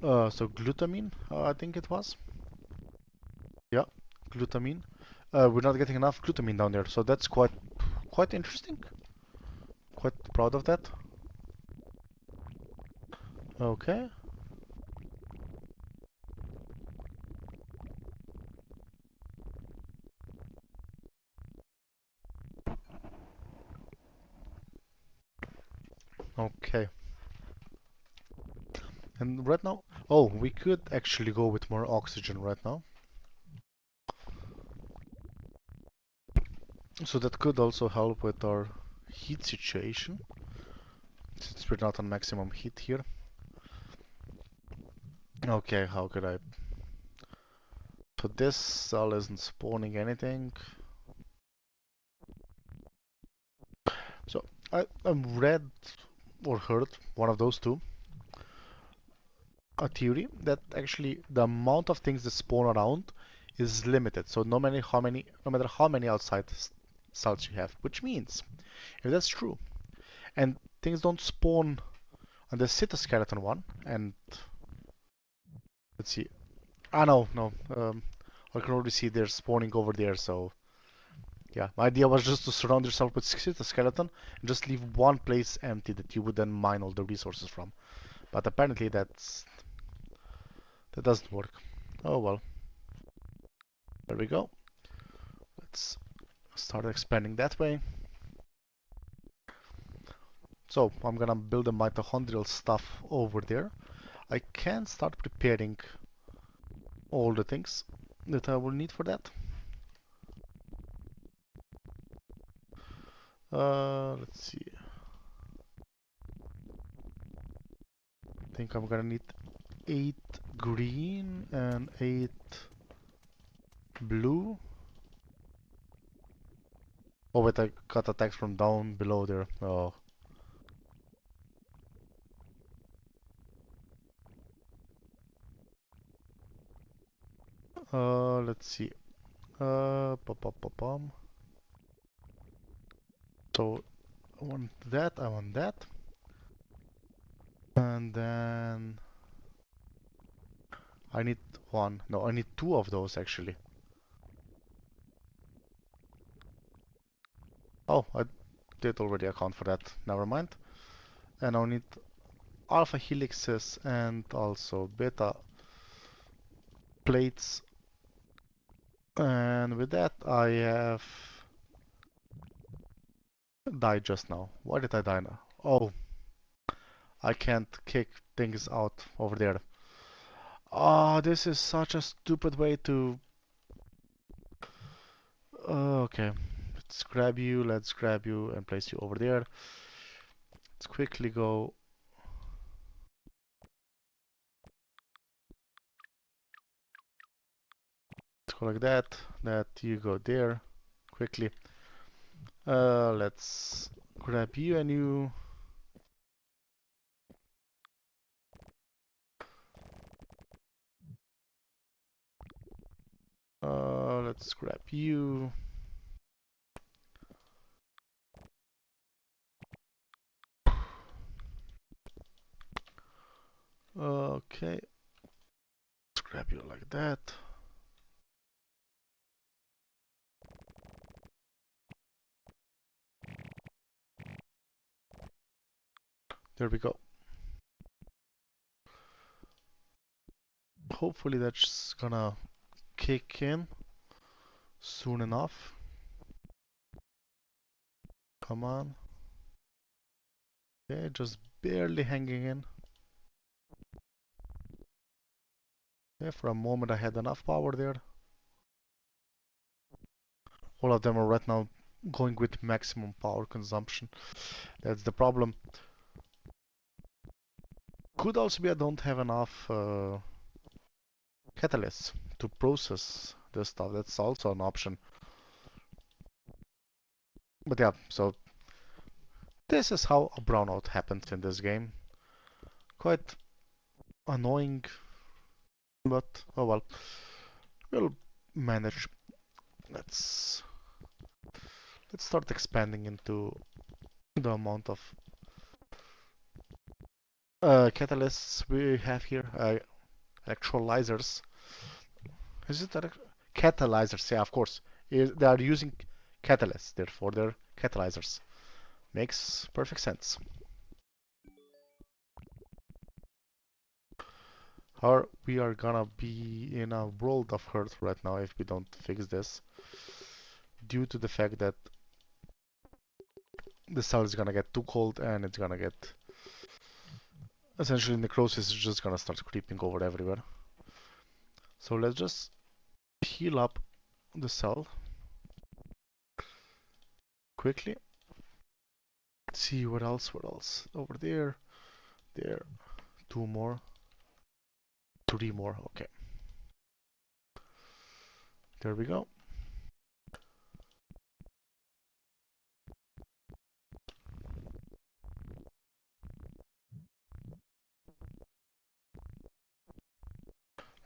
So glutamine, I think it was. Yeah, glutamine. We're not getting enough glutamine down there, so that's quite interesting. Quite proud of that. Okay. Okay. And right now, oh, we could actually go with more oxygen right now. So that could also help with our heat situation, since we're not on maximum heat here. Okay, how could I... So this cell isn't spawning anything. So I've read or heard, one of those two, a theory that actually the amount of things that spawn around is limited. So no matter how many outside cells you have, which means if that's true, and things don't spawn on the cytoskeleton one, and let's see, no, I can already see they're spawning over there. So yeah, my idea was just to surround yourself with cytoskeleton and just leave one place empty that you would then mine all the resources from. But apparently that doesn't work. Oh well. There we go. Let's start expanding that way. So I'm gonna build the mitochondrial stuff over there. I can start preparing all the things that I will need for that. Let's see. I think I'm gonna need 8 green and 8 blue. Oh wait, I got attacks from down below there. Oh. Let's see. Pom. So I want that, I want that. And then I need one. No, I need 2 of those actually. Oh, I did already account for that. Never mind. And I'll need alpha helixes and also beta plates. And with that, I have died just now. Why did I die now? Oh, I can't kick things out over there. Oh, this is such a stupid way to... Okay, let's grab you and place you over there. Let's quickly go... Let's go like that, you go there, quickly. Let's grab you and you... Let's grab you. Okay, let's grab you like that. There we go. Hopefully that's gonna kick in soon enough. Come on. Okay, just barely hanging in. Okay, for a moment I had enough power there. All of them are right now going with maximum power consumption. That's the problem. Could also be I don't have enough catalysts to process this stuff. That's also an option. But yeah, so this is how a brownout happens in this game. Quite annoying, but oh well. We'll manage. Let's start expanding into the amount of catalysts we have here. Electrolyzers. Is it catalyzers? Yeah, of course. They are using catalysts, therefore they're catalyzers. Makes perfect sense. We are gonna be in a world of hurt right now if we don't fix this, due to the fact that the cell is gonna get too cold and it's gonna get... Essentially necrosis is just gonna start creeping over everywhere. So let's just heal up the cell. quickly. Let's see what else, over there, there, two more, three more. Okay, there we go.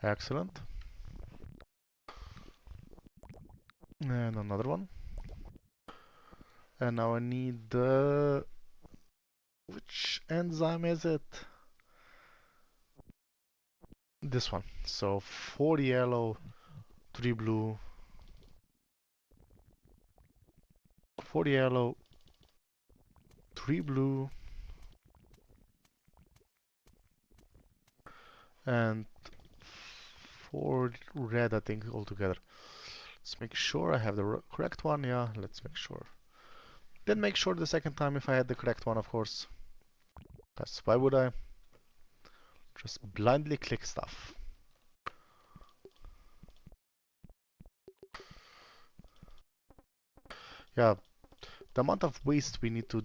Excellent. And another one. And now I need the... Which enzyme is it? This one. So 4 yellow, 3 blue, 4 yellow, 3 blue, and 4 red, I think, altogether. Let's make sure I have the correct one. Yeah, let's make sure. Then make sure the second time if I had the correct one, of course. That's why would I just blindly click stuff. Yeah, the amount of waste we need to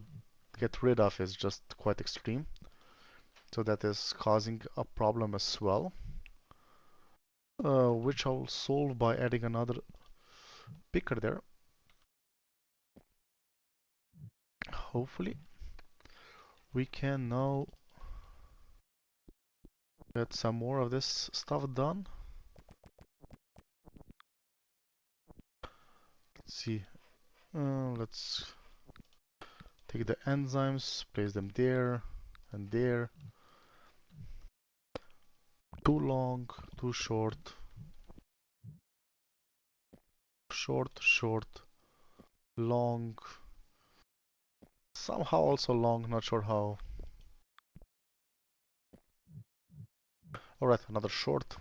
get rid of is just quite extreme. So that is causing a problem as well. Which I'll solve by adding another picker there. Hopefully we can now get some more of this stuff done. Let's see. Let's take the enzymes, place them there and there. Too long, too short. Short, short, long. Somehow also long, not sure how. Alright, another short.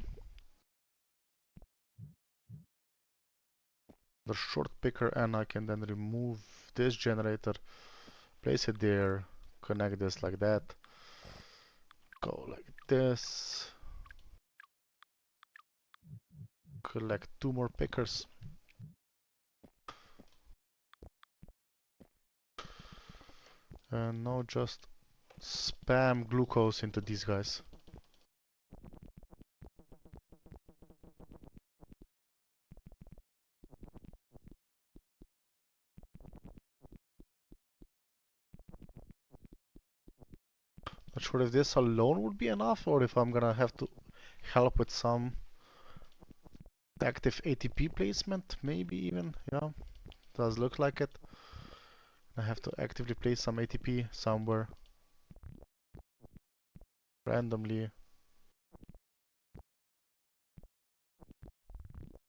The short picker, and I can then remove this generator, place it there, connect this like that, go like this, collect two more pickers, and now just spam glucose into these guys. Not sure if this alone would be enough or if I'm gonna have to help with some active ATP placement, maybe even, yeah, does look like it. I have to actively place some ATP somewhere randomly.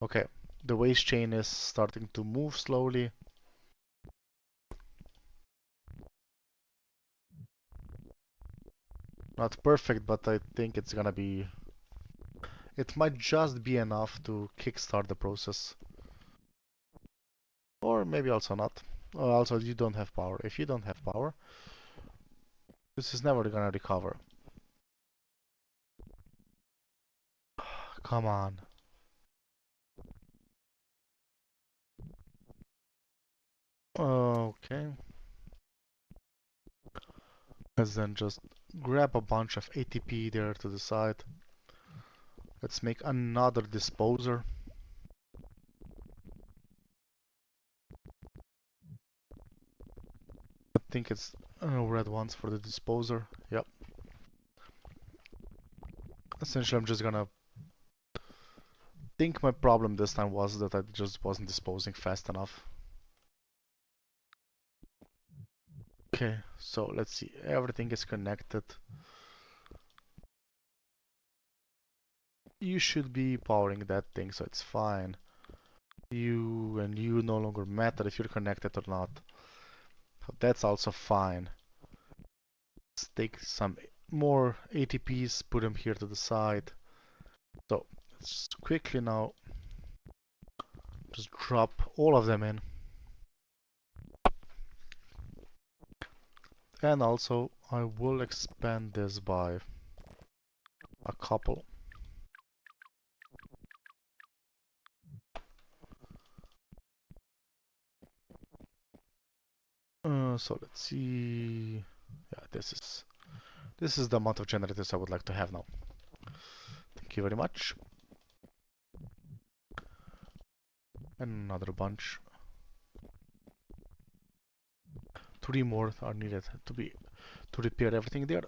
Okay, the waste chain is starting to move slowly. Not perfect, but I think it's gonna be... It might just be enough to kickstart the process. Or maybe also not. Also, you don't have power. If you don't have power, this is never gonna recover. Come on. Okay. Let's then just grab a bunch of ATP there to the side. Let's make another disposer. I think it's red ones for the disposer. Yep. Essentially, I'm just gonna... think my problem this time was that I just wasn't disposing fast enough. Okay, so let's see. Everything is connected. You should be powering that thing, so it's fine. You and you no longer matter if you're connected or not. So that's also fine. Let's take some more ATPs, put them here to the side. So let's quickly now just drop all of them in. And also I will expand this by a couple. So let's see. Yeah, this is the amount of generators I would like to have now. Thank you very much. Another bunch. 3 more are needed to repair everything there.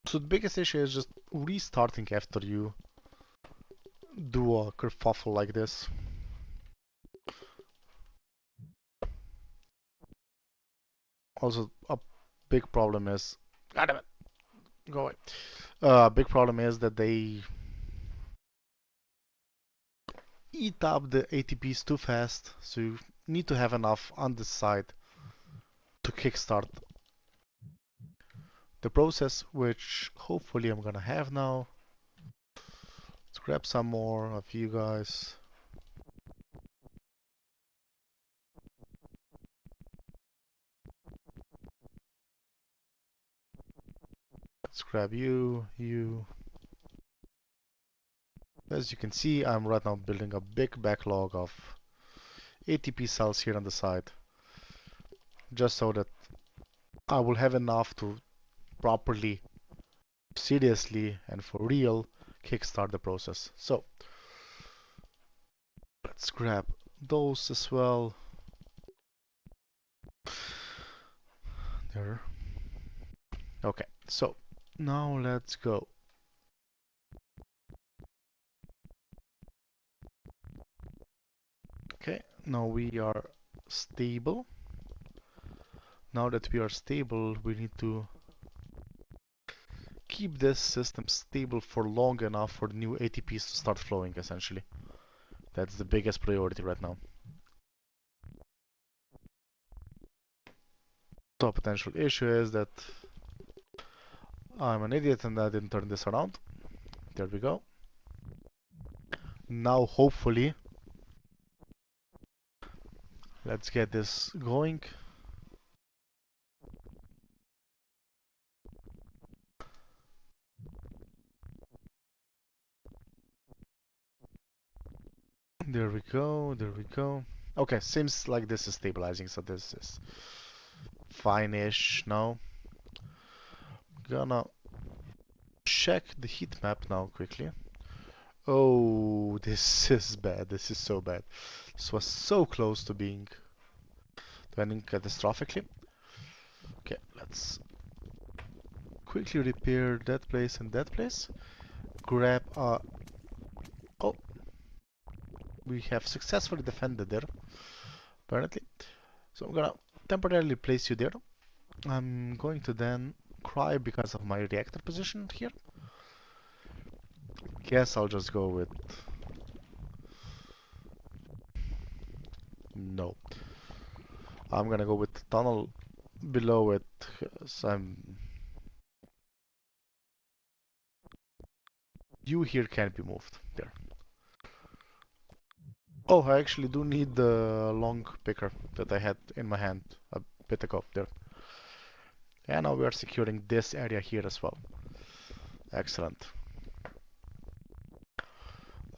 So the biggest issue is just restarting after you do a kerfuffle like this. Also, a big problem is, God damn it, go away. Big problem is that they eat up the ATPs too fast, so you need to have enough on the side to kickstart the process, which hopefully I'm gonna have now. Let's grab some more of you guys. Let's grab you, you. As you can see, I'm right now building a big backlog of ATP cells here on the side, just so that I will have enough to properly, seriously, and for real kickstart the process. So let's grab those as well. There. Okay, so now let's go. Okay, now we are stable. Now that we are stable, we need to keep this system stable for long enough for new ATPs to start flowing, essentially. That's the biggest priority right now. So potential issue is that I'm an idiot and I didn't turn this around. There we go. Now hopefully, let's get this going. There we go, there we go. Okay, seems like this is stabilizing, so this is fine-ish now. Gonna check the heat map now quickly. Oh, this is bad. This is so bad. This was so close to ending catastrophically. Okay, let's quickly repair that place and that place. Grab oh, we have successfully defended there, apparently. So I'm gonna temporarily place you there. I'm going to then cry because of my reactor position here. Guess I'll just go with no. I'm gonna go with the tunnel below it. So you here can't be moved. There. Oh, I actually do need the long picker that I had in my hand a bit ago. There. And now we are securing this area here as well. Excellent.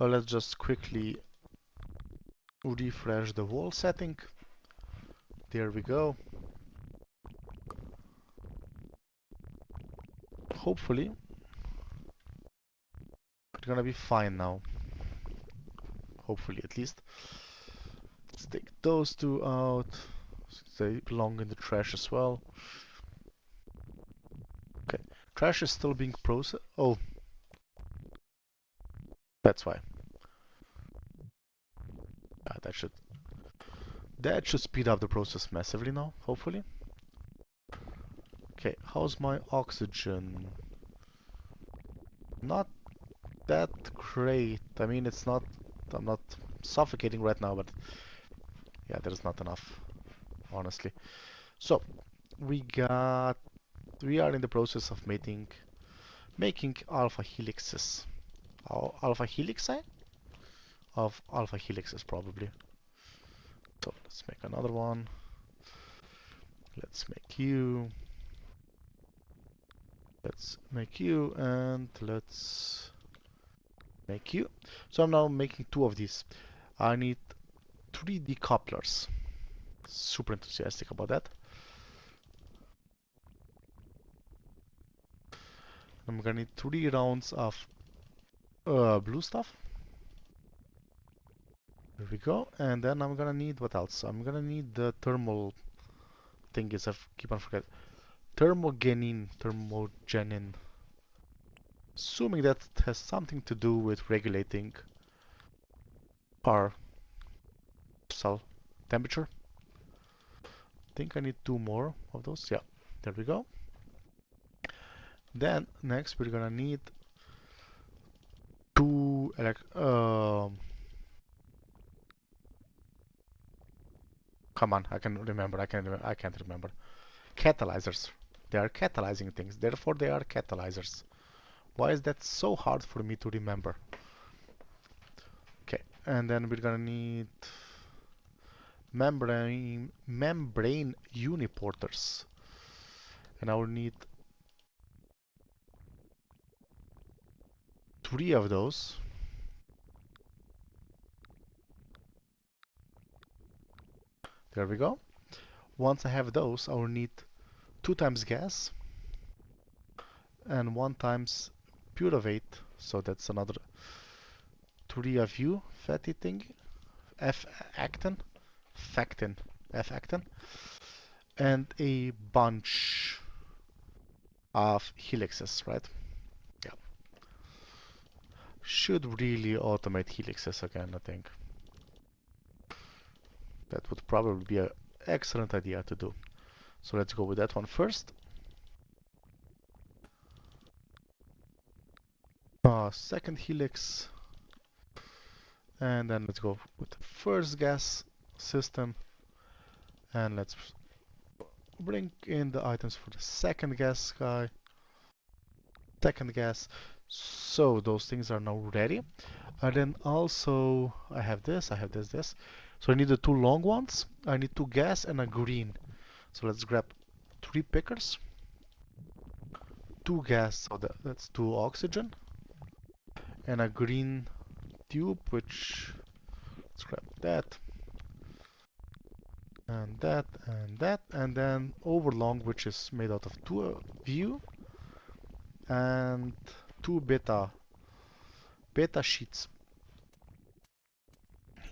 Let's just quickly refresh the wall setting. There we go. Hopefully, it's gonna be fine now. Hopefully, at least. Let's take those two out. They belong in the trash as well. Okay, trash is still being processed. Oh, that's why. That should speed up the process massively now. Hopefully. Okay, how's my oxygen? Not that great. I mean, it's not. I'm not suffocating right now, but yeah, there's not enough, honestly. So we are in the process of making alpha helixes. Alpha helixi? Of alpha helixes, probably. So let's make another one. Let's make you. Let's make you, and let's make you. So I'm now making two of these. I need 3 decouplers. Super enthusiastic about that. I'm gonna need 3 rounds of blue stuff. There we go. And then I'm gonna need what else? I'm gonna need the thermal thingies. I keep on forgetting. Thermogenin. Assuming that has something to do with regulating our cell temperature. I think I need 2 more of those. Yeah, there we go. Then next we're gonna need 2 come on, I can remember. I can't remember. Catalyzers. They are catalyzing things. Therefore, they are catalyzers. Why is that so hard for me to remember? Okay, and then we're gonna need membrane uniporters, and I will need 3 of those. There we go. Once I have those, I will need 2 times gas and 1 times pyruvate. So that's another 3 of you fatty thing. F-actin, factin, F-actin, and a bunch of helixes, right? Yeah. Should really automate helixes again, I think. That would probably be an excellent idea to do. So let's go with that one first. Second helix. And then let's go with the first gas system. And let's bring in the items for the second gas guy. Second gas. So those things are now ready. And then also I have this, this. So I need the 2 long ones. I need 2 gas and a green. So let's grab 3 pickers. 2 gas, so that's 2 oxygen. And a green tube, which let's grab that. And that, and that. And then overlong, which is made out of 2 view and 2 beta sheets.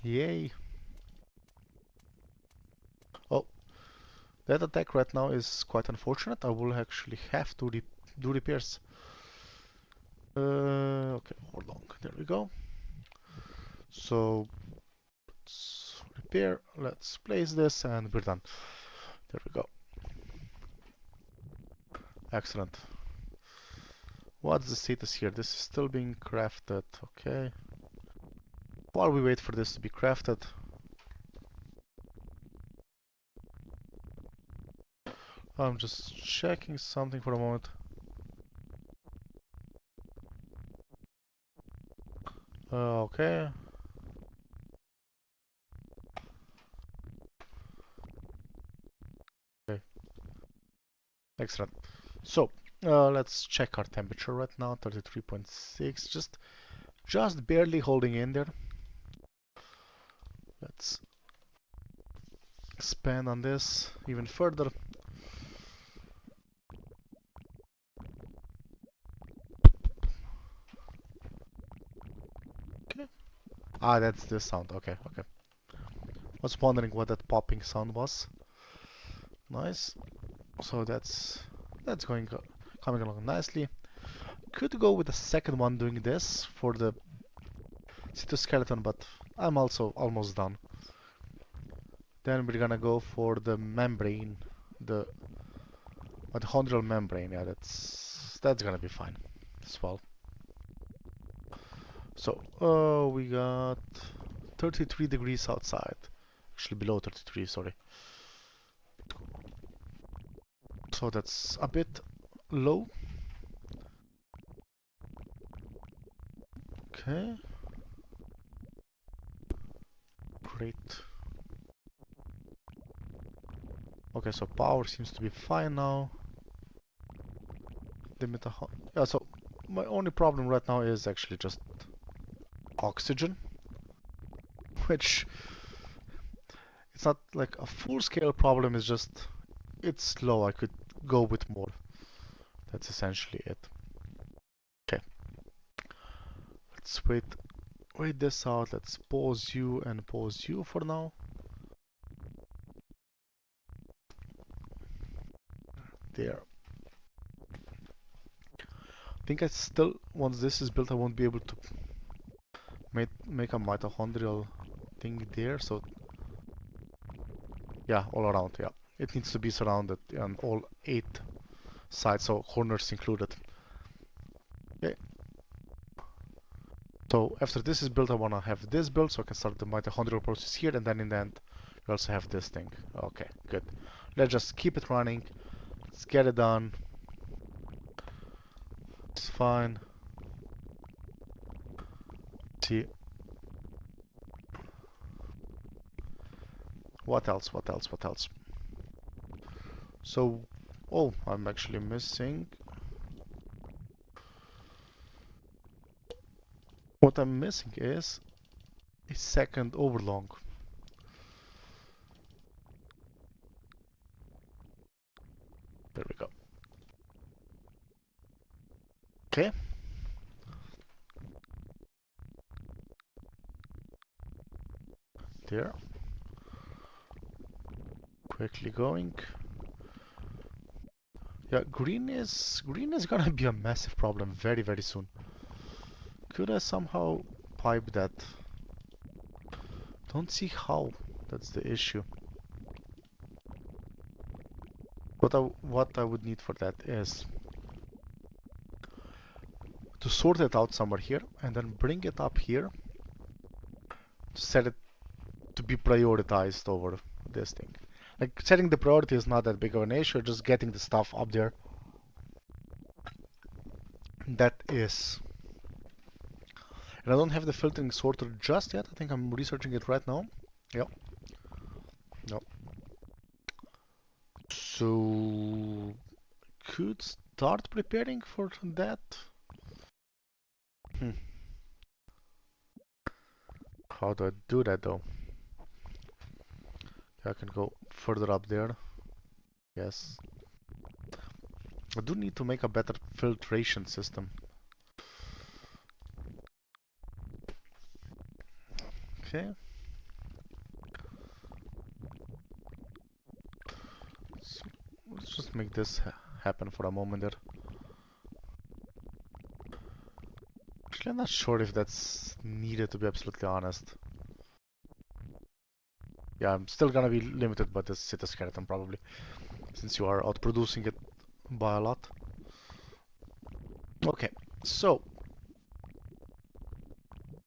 Yay. Oh, that attack right now is quite unfortunate. I will actually have to do repairs. Okay, overlong. There we go. So let's repair. Let's place this, and we're done. There we go. Excellent. What's the status here? This is still being crafted. Okay. While we wait for this to be crafted, I'm just checking something for a moment. Okay. Okay. Excellent. So, let's check our temperature right now. 33.6. Just barely holding in there. Let's expand on this even further. Okay. Ah, that's this sound. Okay, okay. Was wondering what that popping sound was. Nice. So that's coming along nicely. Could go with the second one doing this for the cytoskeleton, but I'm also almost done. Then we're gonna go for the membrane, the mitochondrial membrane. Yeah, that's gonna be fine as well. So, we got 33 degrees outside. Actually, below 33, sorry. So that's a bit low. Okay. Great. Okay, so power seems to be fine now. the mitochondria. Yeah, so my only problem right now is actually just oxygen, which it's not like a full-scale problem. It's just it's slow. I could go with more. That's essentially it. Okay, let's wait this out. Let's pause you and pause you for now. There. I think I still, once this is built, I won't be able to make a mitochondrial thing there. So yeah, all around. Yeah, it needs to be surrounded on all 8 sides, so corners included. Okay. So after this is built, I want to have this built so I can start the mitochondrial process here, and then in the end, you also have this thing. Okay, good. Let's just keep it running. Let's get it done. It's fine. See. What else? What else? What else? So, oh, I'm actually missing. What I'm missing is a second overlong. There we go. Okay. There. Quickly going. Yeah, green is gonna be a massive problem very, very soon. Could I somehow pipe that? Don't see how. That's the issue. What I would need for that is to sort it out somewhere here and then bring it up here to set it to be prioritized over this thing. Like setting the priority is not that big of an issue, just getting the stuff up there. That is. And I don't have the filtering sorter just yet. I think I'm researching it right now. Yep. Yep. So could start preparing for that. Hmm. How do I do that though? I can go further up there. Yes. I do need to make a better filtration system. Okay. So let's just make this happen for a moment there. Actually, I'm not sure if that's needed, to be absolutely honest. Yeah, I'm still gonna be limited by this cytoskeleton probably, since you are outproducing it by a lot. Okay, so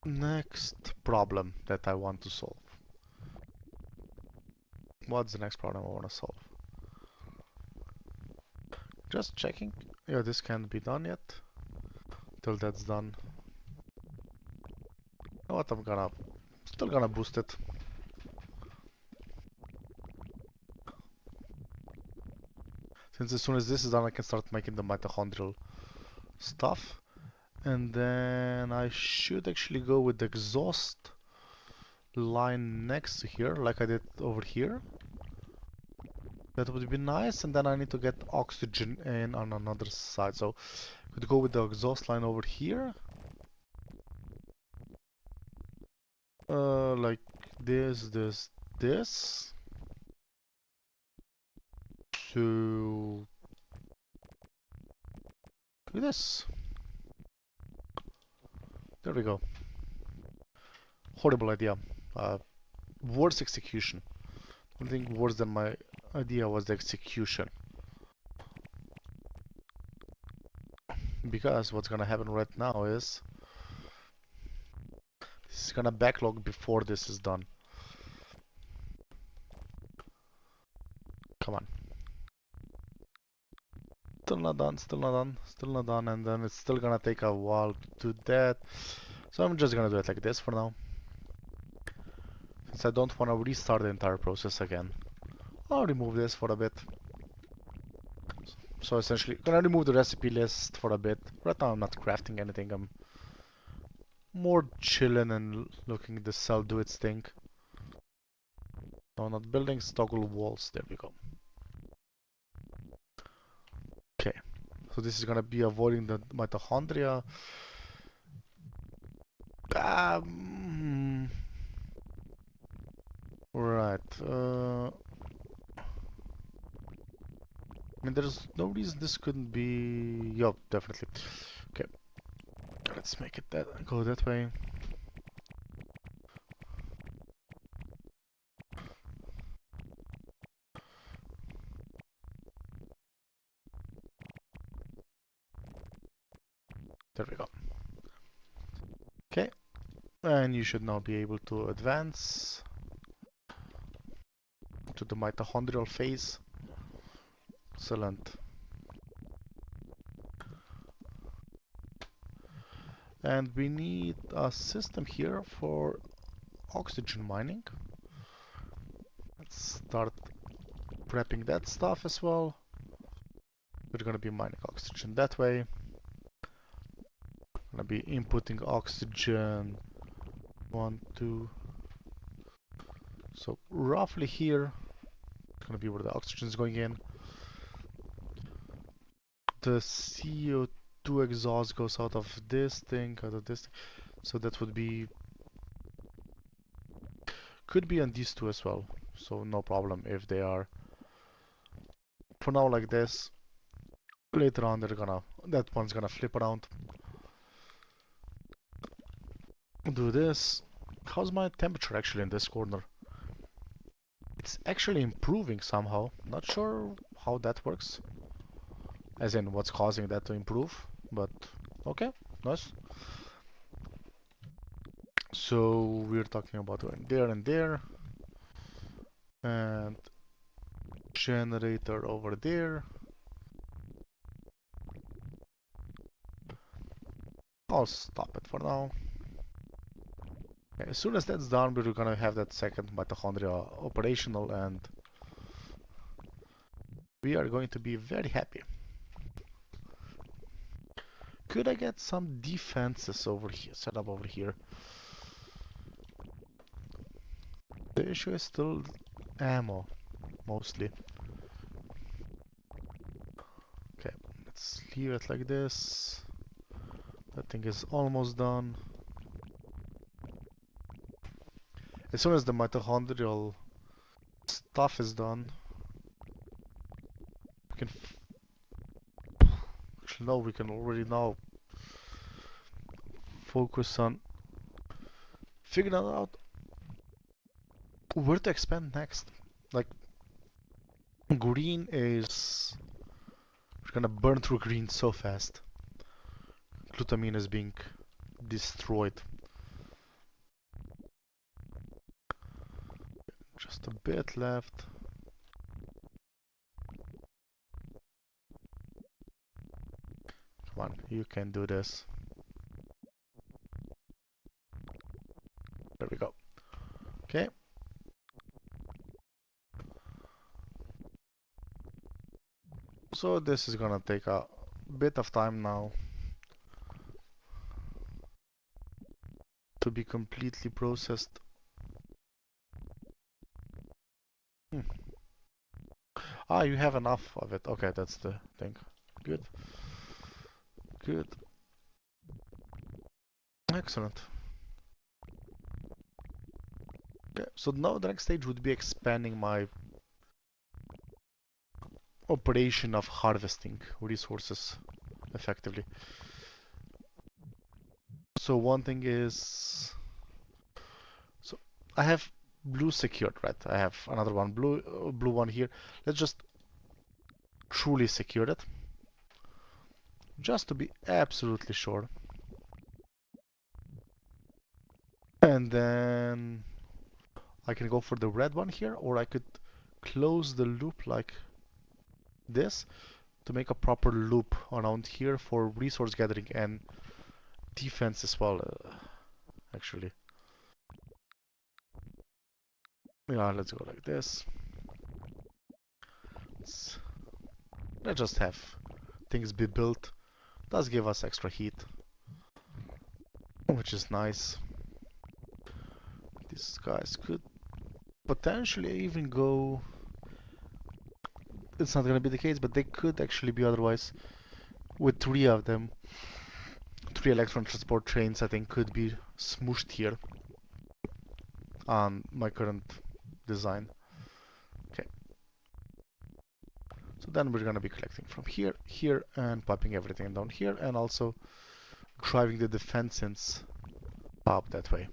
next problem that I want to solve. What's the next problem I want to solve? Just checking. Yeah, this can't be done yet. Till that's done. You know what, I'm still gonna boost it. Since as soon as this is done, I can start making the mitochondrial stuff. And then I should actually go with the exhaust line next to here, like I did over here. That would be nice, and then I need to get oxygen in on another side. So could go with the exhaust line over here. Like this. So this. There we go. Horrible idea. Worse execution. I think worse than my idea was the execution. Because what's gonna happen right now is this is gonna backlog before this is done. Come on. Still not done, still not done, still not done, and then it's still gonna take a while to do that. So I'm just gonna do it like this for now. Since I don't wanna restart the entire process again. I'll remove this for a bit. So essentially, gonna remove the recipe list for a bit. Right now I'm not crafting anything. I'm more chilling and looking the cell do its thing. No, not buildings, toggle walls. There we go. Okay, so this is gonna be avoiding the mitochondria. Um, right. I mean, there's no reason this couldn't be. Yup, definitely. Okay, let's make it that go that way. There we go. Okay, and you should now be able to advance to the mitochondrial phase. Excellent. And we need a system here for oxygen mining. Let's start prepping that stuff as well. We're gonna be mining oxygen that way. Gonna be inputting oxygen 1, 2. So roughly here, gonna be where the oxygen is going in. The CO2 exhaust goes out of this thing, out of this thing. So that would be, could be on these two as well. So no problem if they are for now like this. Later on that one's gonna flip around. Do this. How's my temperature actually in this corner? It's actually improving somehow. Not sure how that works. As in what's causing that to improve. But okay, nice. So we're talking about going there and there. And generator over there. I'll stop it for now. Okay, as soon as that's done, we're gonna have that second mitochondria operational and we are going to be very happy. Could I get some defenses over here, set up over here? The issue is still ammo, mostly. Okay, let's leave it like this. That thing is almost done. As soon as the mitochondrial stuff is done, we can actually no, we can already now focus on figuring out where to expand next. Like green is we're gonna burn through green so fast. Glutamine is being destroyed. Just a bit left. Come on, you can do this. There we go. Okay. So this is gonna take a bit of time now to be completely processed. Hmm. Ah, you have enough of it. Okay, that's the thing. Good. Good. Excellent. Okay, so now the next stage would be expanding my operation of harvesting resources effectively. So one thing is, so I have blue secured, right? I have another one blue one here. Let's just truly secure it, just to be absolutely sure. And then I can go for the red one here, or I could close the loop like this to make a proper loop around here for resource gathering and defense as well, actually. Yeah, let's go like this. Let's just have things be built. Does give us extra heat, which is nice. These guys could potentially even go. It's not gonna be the case, but they could actually be otherwise. With three of them, three electron transport trains, I think could be smooshed here on my current design. Okay. So then we're gonna be collecting from here, here, and popping everything down here, and also driving the defenses up that way.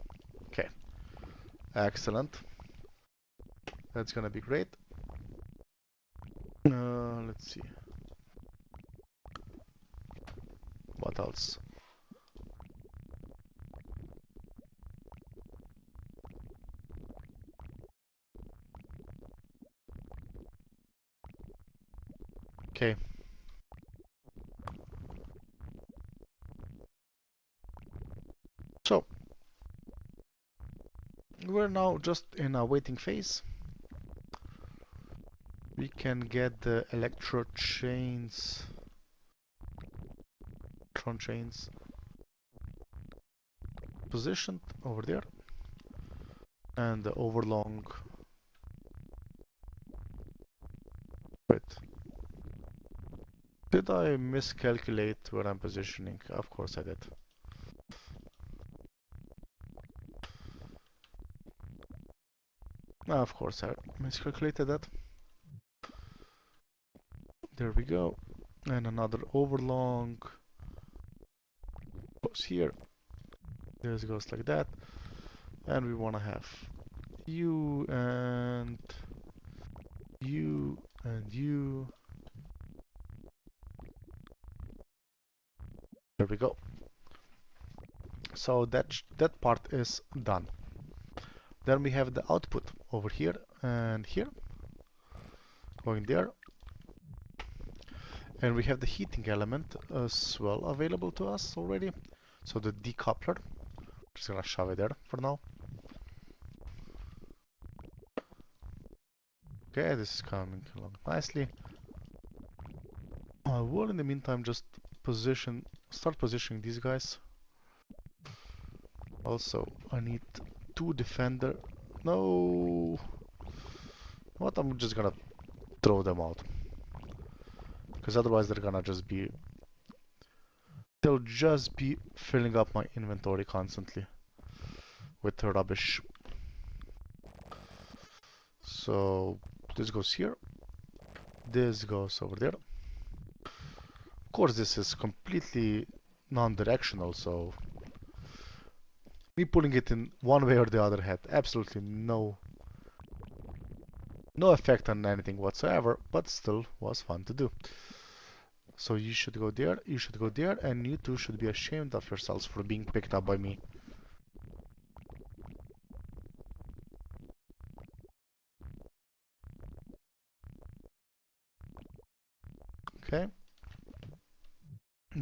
Okay. Excellent. That's gonna be great. Let's see. What else? Okay. So, we're now just in a waiting phase. We can get the electron chains positioned over there, and the overlong. Wait, did I miscalculate where I'm positioning? Of course I did. Of course I miscalculated that. There we go. And another overlong goes here. This goes like that. And we want to have you and you and you. There we go. So that part is done. Then we have the output over here and here, going there. And we have the heating element as well available to us already. So the decoupler, just gonna shove it there for now. Okay, this is coming along nicely. I will in the meantime just start positioning these guys. Also, I need two defender. No, what? I'm just gonna throw them out, because otherwise they'll just be filling up my inventory constantly with rubbish. So this goes here, this goes over there. Of course, this is completely non-directional, so me pulling it in one way or the other had absolutely no effect on anything whatsoever, but still was fun to do. So you should go there, you should go there, and you two should be ashamed of yourselves for being picked up by me. Okay.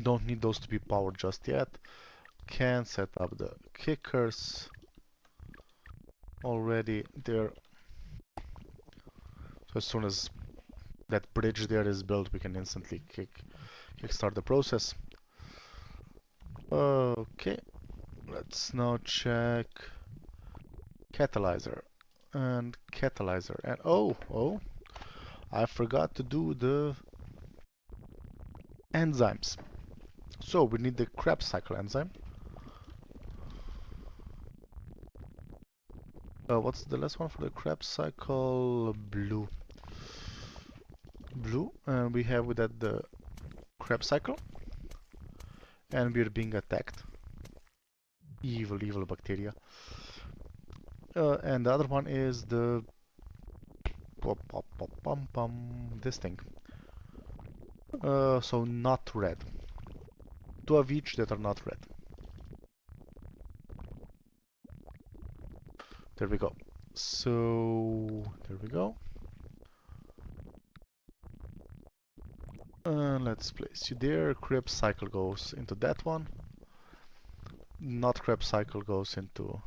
Don't need those to be powered just yet. Can set up the kickers already there. So as soon as that bridge there is built, we can instantly kickstart the process. Okay, let's now check catalyzer and oh, I forgot to do the enzymes. So we need the Krebs cycle enzyme. What's the last one for the Krebs cycle? Blue. And we have with that the Krebs cycle, and we're being attacked. Evil bacteria. And the other one is the this thing. So not red. Two of each that are not red. There we go. So there we go. Let's place you there. Krebs cycle goes into that one. Not Krebs cycle goes into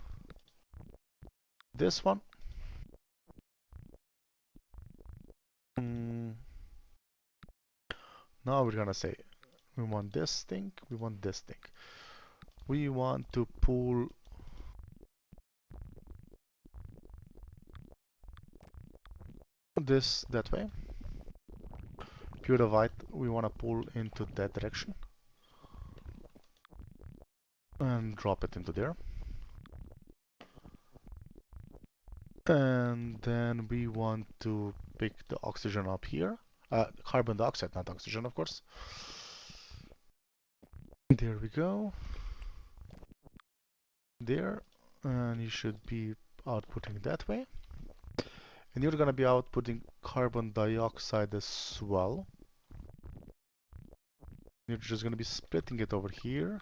this one. now we're gonna say we want this thing, we want this thing. We want to pull this that way. Pure white we want to pull into that direction and drop it into there. And then we want to pick the oxygen up here. Carbon dioxide, not oxygen, of course. There we go. There. And you should be outputting that way. And you're gonna be outputting carbon dioxide as well. You're just gonna be splitting it over here.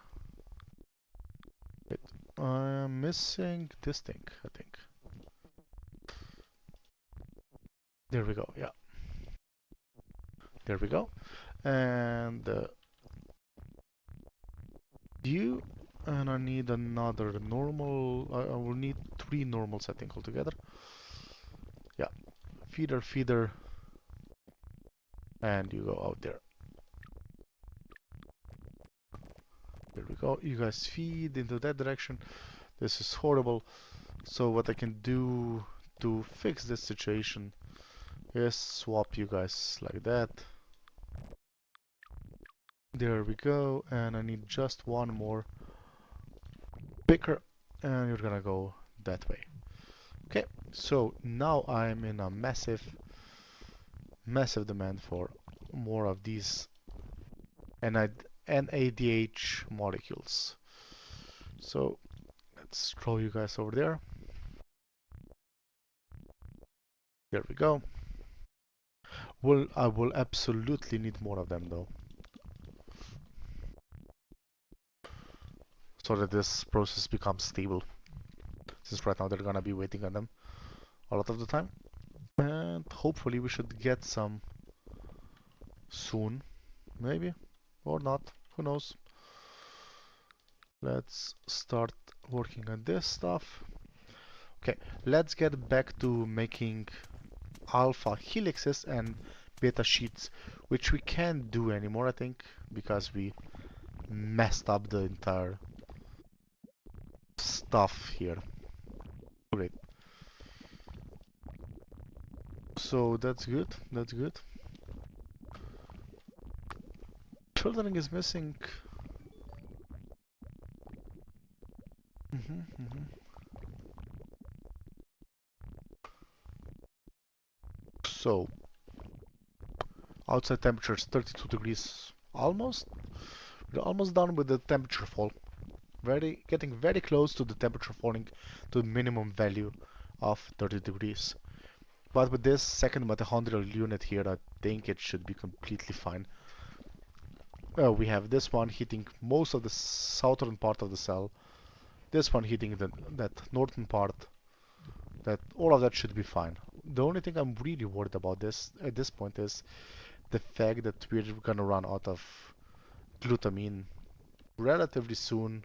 Wait, I'm missing this thing, I think. There we go, yeah. There we go. And you, and I need another normal. I will need 3 normals, I think, altogether. Yeah, feeder, feeder, and you go out there. There we go. You guys feed into that direction. This is horrible. So what I can do to fix this situation is swap you guys like that. There we go. And I need just one more picker, and you're gonna go that way. Okay, so now I'm in a massive demand for more of these NADH molecules. So let's throw you guys over there. There we go. Well, I will absolutely need more of them though, so that this process becomes stable. Since right now they're gonna be waiting on them a lot of the time. And hopefully we should get some soon, maybe, or not, who knows. Let's start working on this stuff. Okay, let's get back to making alpha helixes and beta sheets, which we can't do anymore, I think, because we messed up the entire stuff here. Great. So that's good, that's good. Filtering is missing. So, outside temperature is 32 degrees, almost. We're almost done with the temperature fall. Getting very close to the temperature falling to the minimum value of 30 degrees. But with this second mitochondrial unit here, I think it should be completely fine. We have this one hitting most of the southern part of the cell. This one hitting that northern part. That all of that should be fine. The only thing I'm really worried about this at this point is the fact that we're gonna run out of glutamine relatively soon,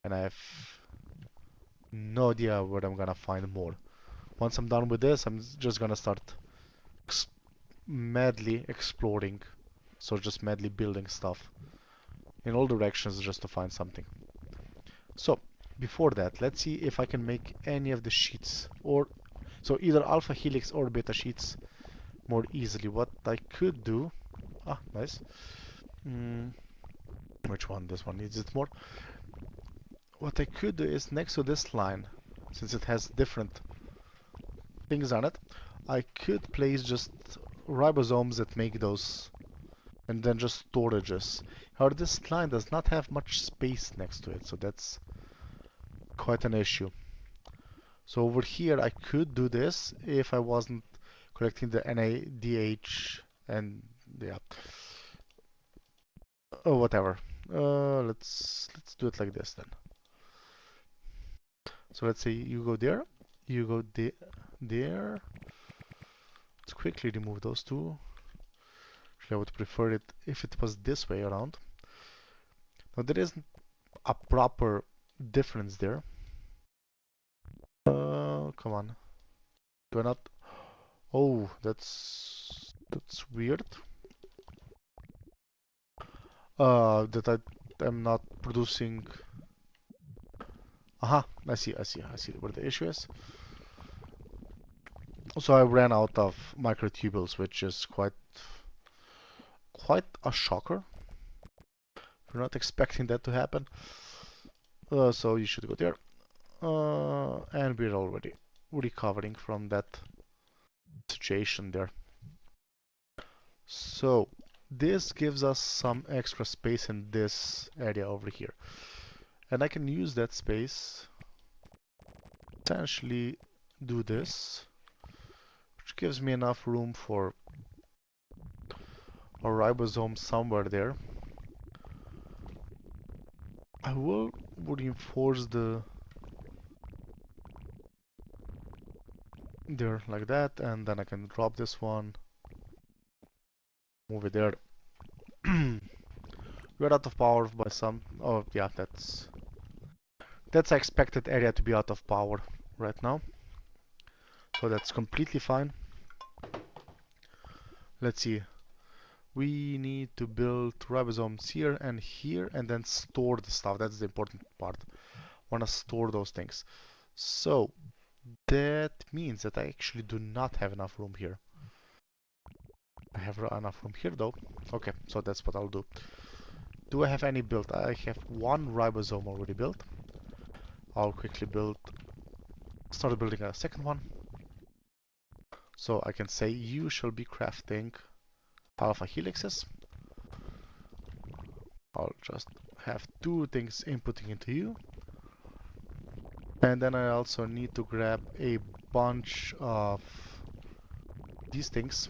and I have no idea where I'm gonna find more. Once I'm done with this, I'm just gonna start ex madly exploring, so just madly building stuff in all directions just to find something. So before that, let's see if I can make any of the sheets, or so either alpha helix or beta sheets more easily. What I could do, nice. Which one? This one needs it more. What I could do is next to this line, since it has different things on it, I could place just ribosomes that make those, and then just storages. However, this line does not have much space next to it, so that's quite an issue. So over here I could do this if I wasn't collecting the NADH and yeah. Oh, whatever. Let's do it like this then. So let's say you go there, you go there. Let's quickly remove those two. Actually, I would prefer it if it was this way around. Now there isn't a proper difference there. Come on. Do I not? Oh, that's weird. That I am not producing. Aha, I see where the issue is. So I ran out of microtubules, which is quite a shocker. We're not expecting that to happen. So you should go there. And we're already recovering from that situation there. So this gives us some extra space in this area over here. And I can use that space, essentially do this, which gives me enough room for a ribosome somewhere there. I will reinforce the there like that, and then I can drop this one, move it there. We're out of power by some. Oh yeah, that's the expected area to be out of power right now, so that's completely fine. Let's see. We need to build ribosomes here, and then store the stuff. That's the important part. Want to store those things. So that means that I actually do not have enough room here. I have enough room here though. Okay, so that's what I'll do. Do I have any built? I have one ribosome already built. I'll quickly start building a second one. So I can say you shall be crafting alpha helixes. I'll just have two things inputting into you. And then I also need to grab a bunch of these things.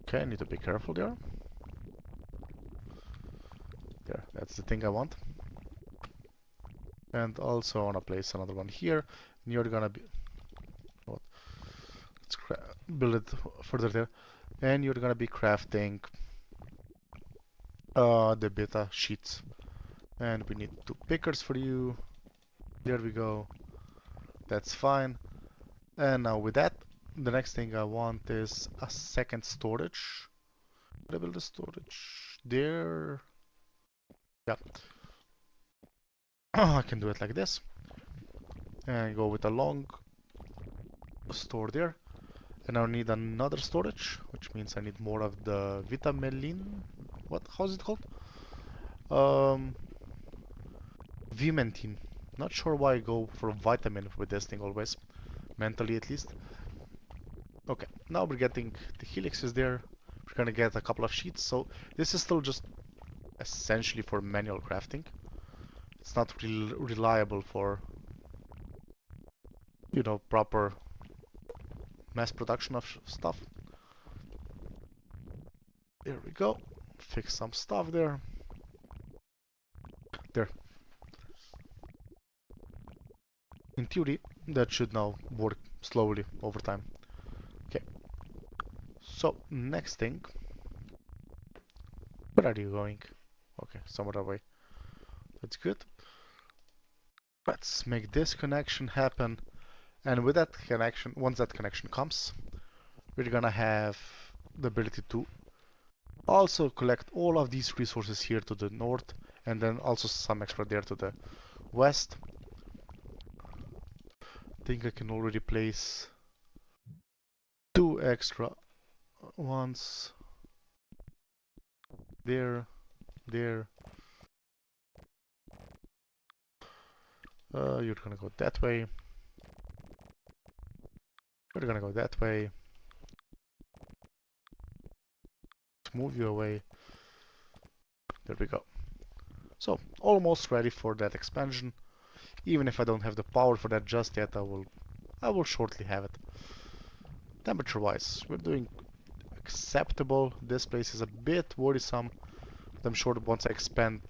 Okay, I need to be careful there. There, that's the thing I want. And also I want to place another one here. And you're gonna be... What? Let's build it further there. And you're gonna be crafting the beta sheets. And we need two pickers for you. There we go. That's fine. And now with that, the next thing I want is a second storage. Should I build a storage there? Yeah. I can do it like this. And go with a long store there. And I need another storage, which means I need more of the vitamelin. What? How's it called? Um, Vimentin. Not sure why I go for vitamin with this thing always. Mentally at least. Okay, now we're getting the helixes there. We're gonna get a couple of sheets. So this is still just essentially for manual crafting. It's not really reliable for, you know, proper mass production of stuff. There we go. Fix some stuff there. There. In theory, that should now work slowly over time. Okay. So, next thing. Where are you going? Okay, somewhere away. That's good. Let's make this connection happen. And with that connection, once that connection comes, we're gonna have the ability to also collect all of these resources here to the north, and then also some extra there to the west. I think I can already place two extra ones there, there. You're gonna go that way. You're gonna go that way. Let's move you away. There we go. So, almost ready for that expansion. Even if I don't have the power for that just yet, I will shortly have it. Temperature wise, we're doing acceptable. This place is a bit worrisome, but I'm sure that once I expand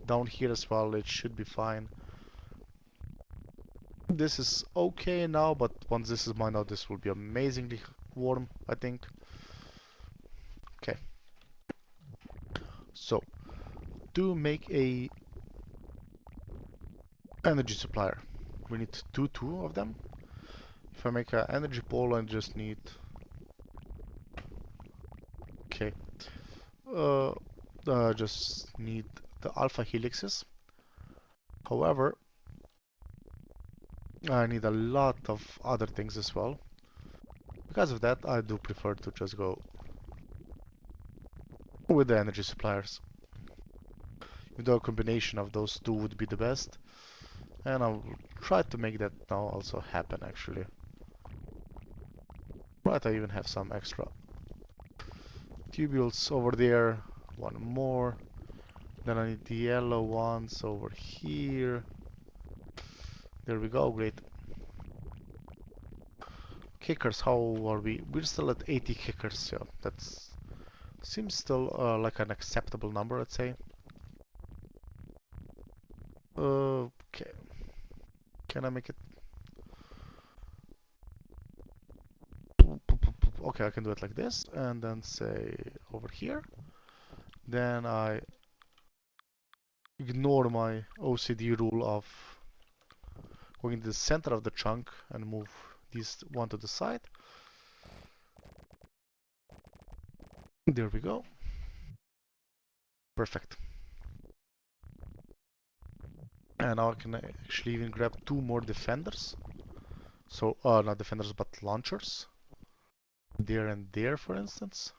down here as well, it should be fine. This is okay now, but once this is mined out, this will be amazingly warm, I think. Okay. So, to make a energy supplier, we need two of them. If I make an energy pole, I just need... Okay. just need the alpha helixes. However, I need a lot of other things as well. Because of that, I do prefer to just go with the energy suppliers. The combination of those two would be the best. And I'll try to make that now also happen actually. But I even have some extra tubules over there. One more. Then I need the yellow ones over here. There we go, great. Kickers, how are we? We're still at 80 kickers, yeah. That's seems still like an acceptable number, I'd say. Okay. Can I make it? Okay, I can do it like this, and then say over here. Then I ignore my OCD rule of going to the center of the chunk and move this one to the side. There we go. Perfect. And now I can actually even grab two more defenders. So, not defenders, but launchers. There and there, for instance.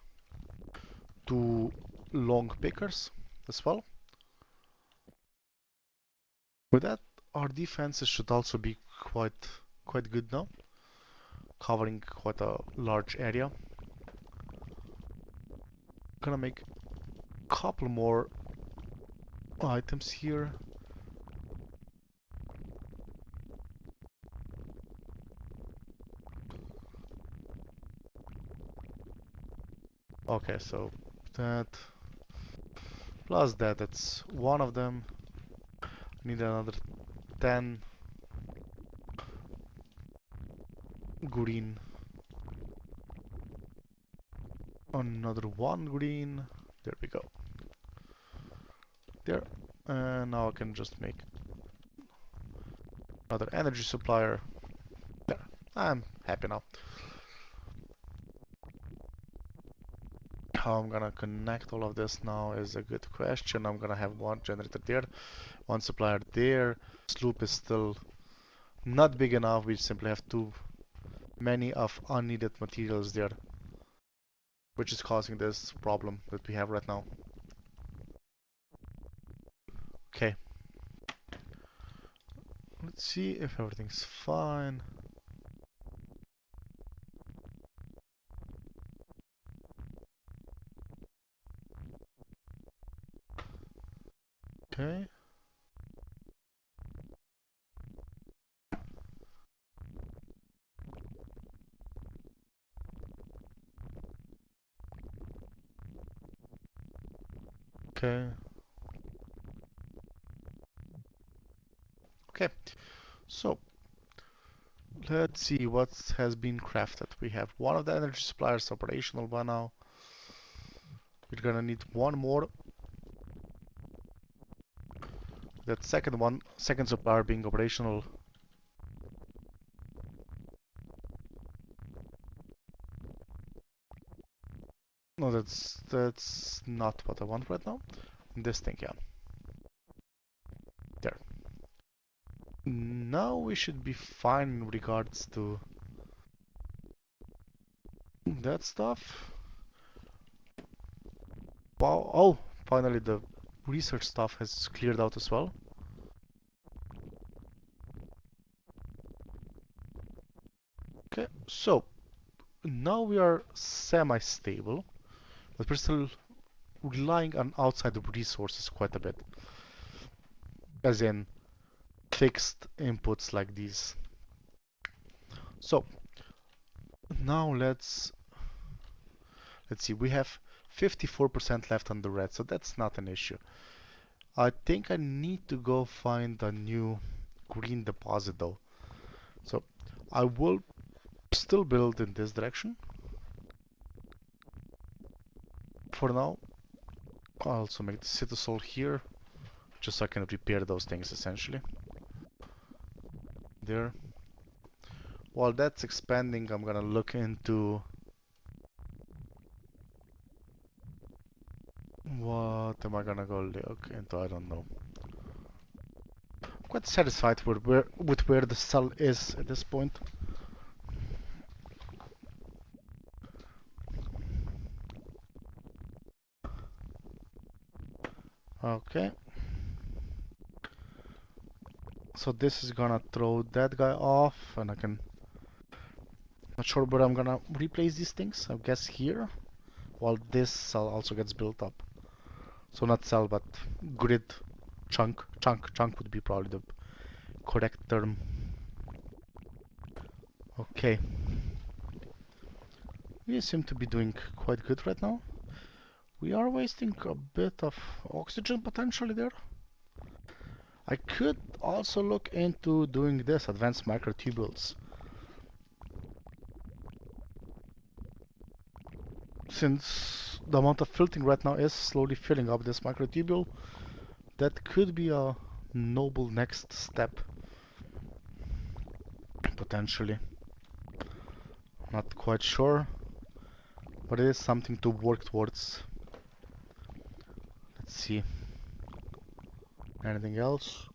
Two long pickers as well. With that, our defenses should also be quite good now, covering quite a large area. Gonna make a couple more items here. Okay, so that plus that, that's one of them. Need another 10 green. Another one green. There we go. There. And now I can just make another energy supplier. There. I'm happy now. How I'm gonna connect all of this now is a good question. I'm gonna have one generator there, one supplier there. This loop is still not big enough. We simply have too many of unneeded materials there, which is causing this problem that we have right now. Okay. Let's see if everything's fine. Okay. Okay. Okay. So let's see what has been crafted. We have one of the energy suppliers operational by now. We're gonna need one more. That second supplier being operational. No, that's not what I want right now. This thing, yeah. There. Now we should be fine in regards to that stuff. Wow, oh, finally the research stuff has cleared out as well. Okay, so now we are semi-stable, but we're still relying on outside resources quite a bit. As in fixed inputs like these. So now let's see, we have 54% left on the red, so that's not an issue. I think I need to go find a new green deposit though. So I will still build in this direction. For now, I'll also make the citosol here, just so I can repair those things essentially. There. While that's expanding, I'm gonna look into What am I gonna go look into? I don't know. Quite satisfied with where the cell is at this point. Okay. So this is gonna throw that guy off, and I can... Not sure where I'm gonna replace these things. I guess here, while this cell also gets built up. So not cell, but grid chunk. Chunk would be probably the correct term. Okay. We seem to be doing quite good right now. We are wasting a bit of oxygen potentially there. I could also look into doing this, advanced microtubules. Since the amount of filtering right now is slowly filling up this microtubule, that could be a noble next step, potentially. Not quite sure, but it is something to work towards. Let's see. Anything else?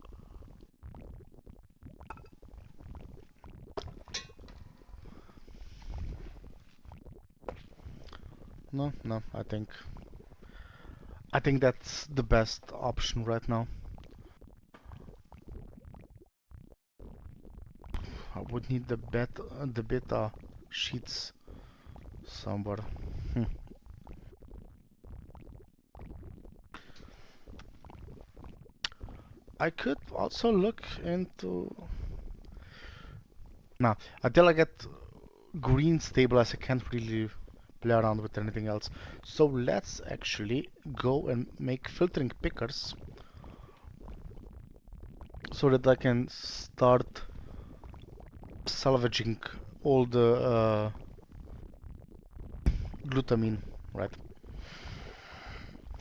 No, I think that's the best option right now. I would need the beta sheets somewhere. Hmm. I could also look into... Nah, until I get green stabilized, I can't really play around with anything else. So let's actually go and make filtering pickers so that I can start salvaging all the glutamine, right?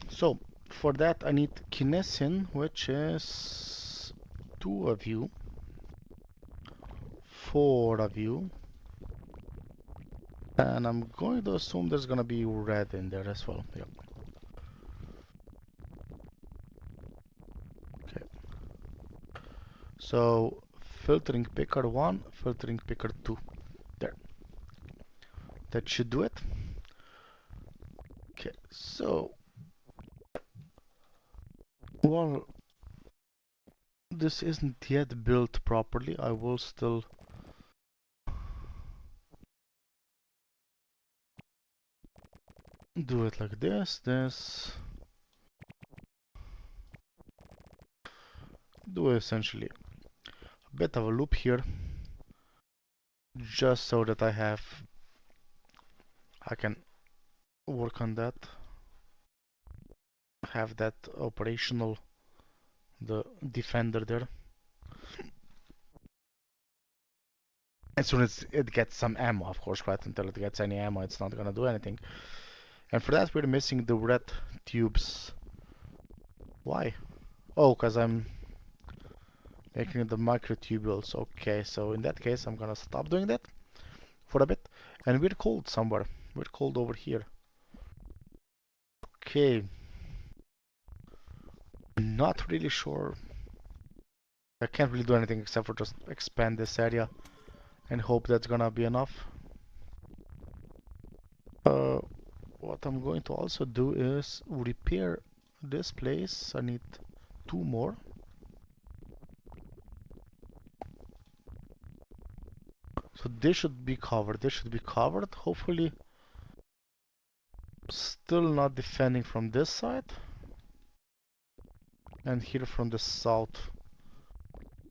So for that I need kinesin, which is 2 of you, 4 of you, and I'm going to assume there's gonna be red in there as well. Yep. Okay. So filtering picker 1, filtering picker 2. There. That should do it. Okay, so while this isn't yet built properly, I will still do it like this, do essentially a bit of a loop here, just so that I can work on that, have that operational, the defender there. As soon as it gets some ammo, of course, right? Until it gets any ammo, it's not gonna do anything. And for that, we're missing the red tubes. Why? Oh, because I'm making the microtubules. Okay, so in that case, I'm gonna stop doing that for a bit. And we're cold somewhere. We're cold over here. Okay. Not really sure. I can't really do anything except for just expand this area and hope that's gonna be enough. Uh, what I'm going to also do is repair this place. I need 2 more. So this should be covered. This should be covered. Hopefully, still not defending from this side. And here from the south.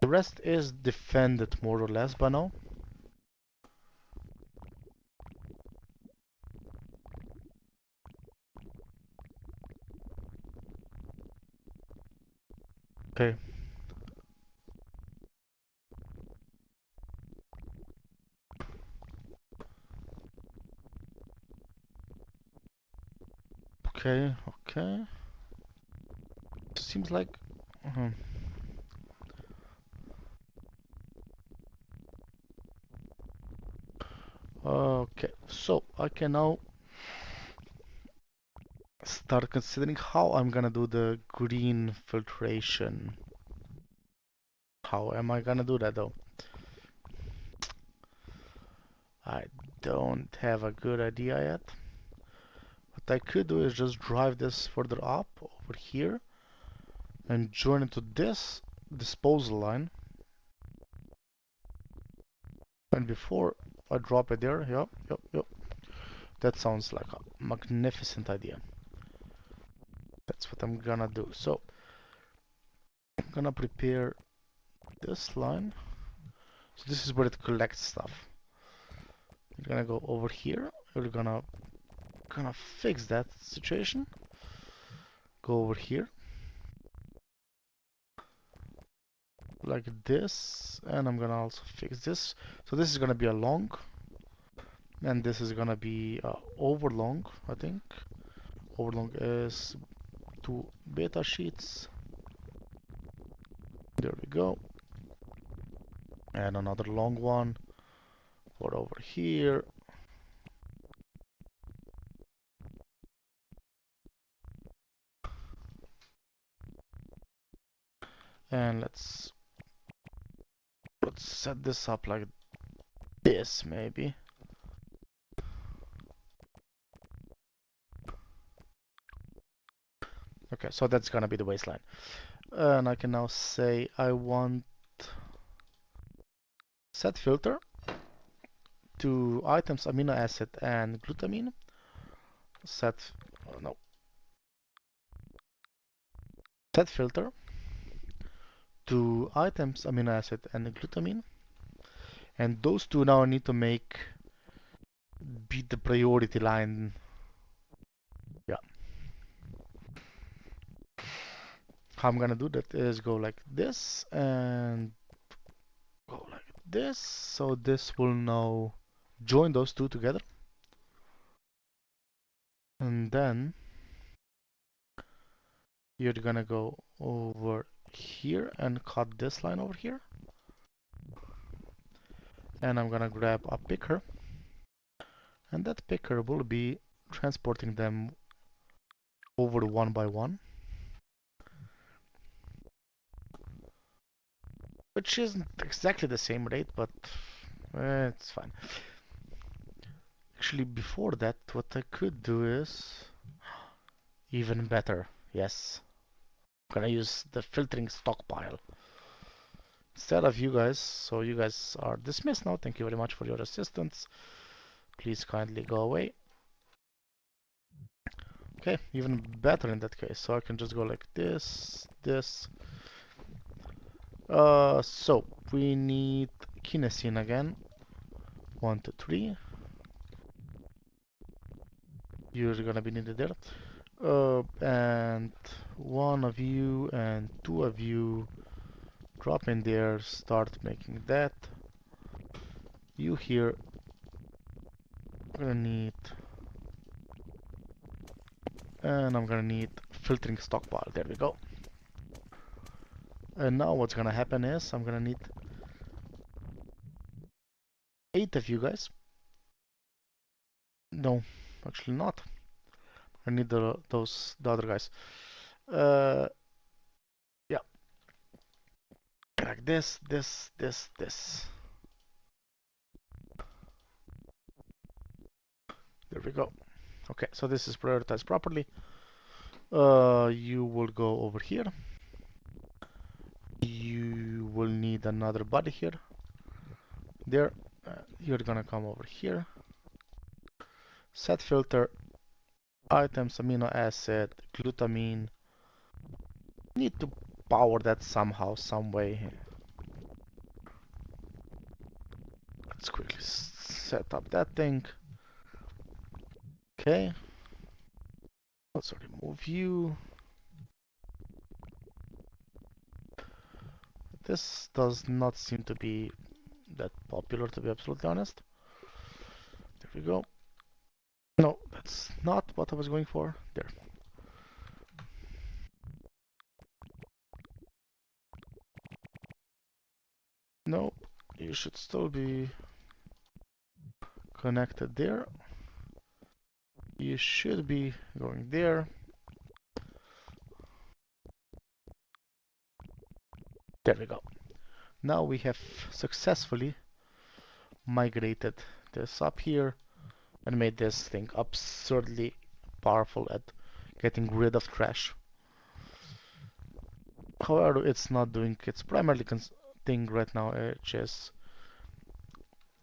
The rest is defended more or less by now. Okay. Okay, okay. Seems like... Okay, so I can now start considering how I'm gonna do the green filtration. How am I gonna do that though? I don't have a good idea yet. What I could do is just drive this further up over here and join it to this disposal line. And before I drop it there, yep. That sounds like a magnificent idea. That's what I'm gonna do. So I'm gonna prepare this line. So this is where it collects stuff. We're gonna go over here. We're gonna fix that situation. Go over here like this, and I'm gonna also fix this. So this is gonna be a long, and this is gonna be overlong, I think. Overlong is 2 beta sheets. There we go. And another long one for over here. And let's set this up like this maybe. Okay, so that's gonna be the waistline. And I can now say I want set filter to items amino acid and glutamine. Set no. Set filter to items amino acid and glutamine. And those two now need to be the priority line. Yeah. How I'm gonna do that is go like this and go like this. So this will now join those two together. And then you're gonna go over here and cut this line over here. And I'm gonna grab a picker. And that picker will be transporting them over one by one. Which isn't exactly the same rate, but it's fine. Actually, before that, what I could do is even better. Yes. I'm gonna use the filtering stockpile. Instead of you guys, so you guys are dismissed now. Thank you very much for your assistance. Please kindly go away. Okay, even better in that case. So I can just go like this, this. So we need kinesin again. 1, 2, 3. You're gonna be needed there. And one of you and two of you drop in there, start making that. You here, I'm gonna need, and I'm gonna need filtering stockpile. There we go. And now what's gonna happen is I'm gonna need 8 of you guys. No, actually not. I need the other guys. Yeah, like this. There we go. Okay, so this is prioritized properly. You will go over here. You will need another body here. There. You're gonna come over here. Set filter. Items, amino acid, glutamine. Need to power that somehow, some way. Let's quickly set up that thing. Okay. Let's remove you. This does not seem to be that popular, to be absolutely honest. There we go. No, that's not what I was going for. There. No, you should still be connected there. You should be going there. There we go. Now we have successfully migrated this up here and made this thing absurdly powerful at getting rid of trash. However, it's not doing its primary thing right now, which is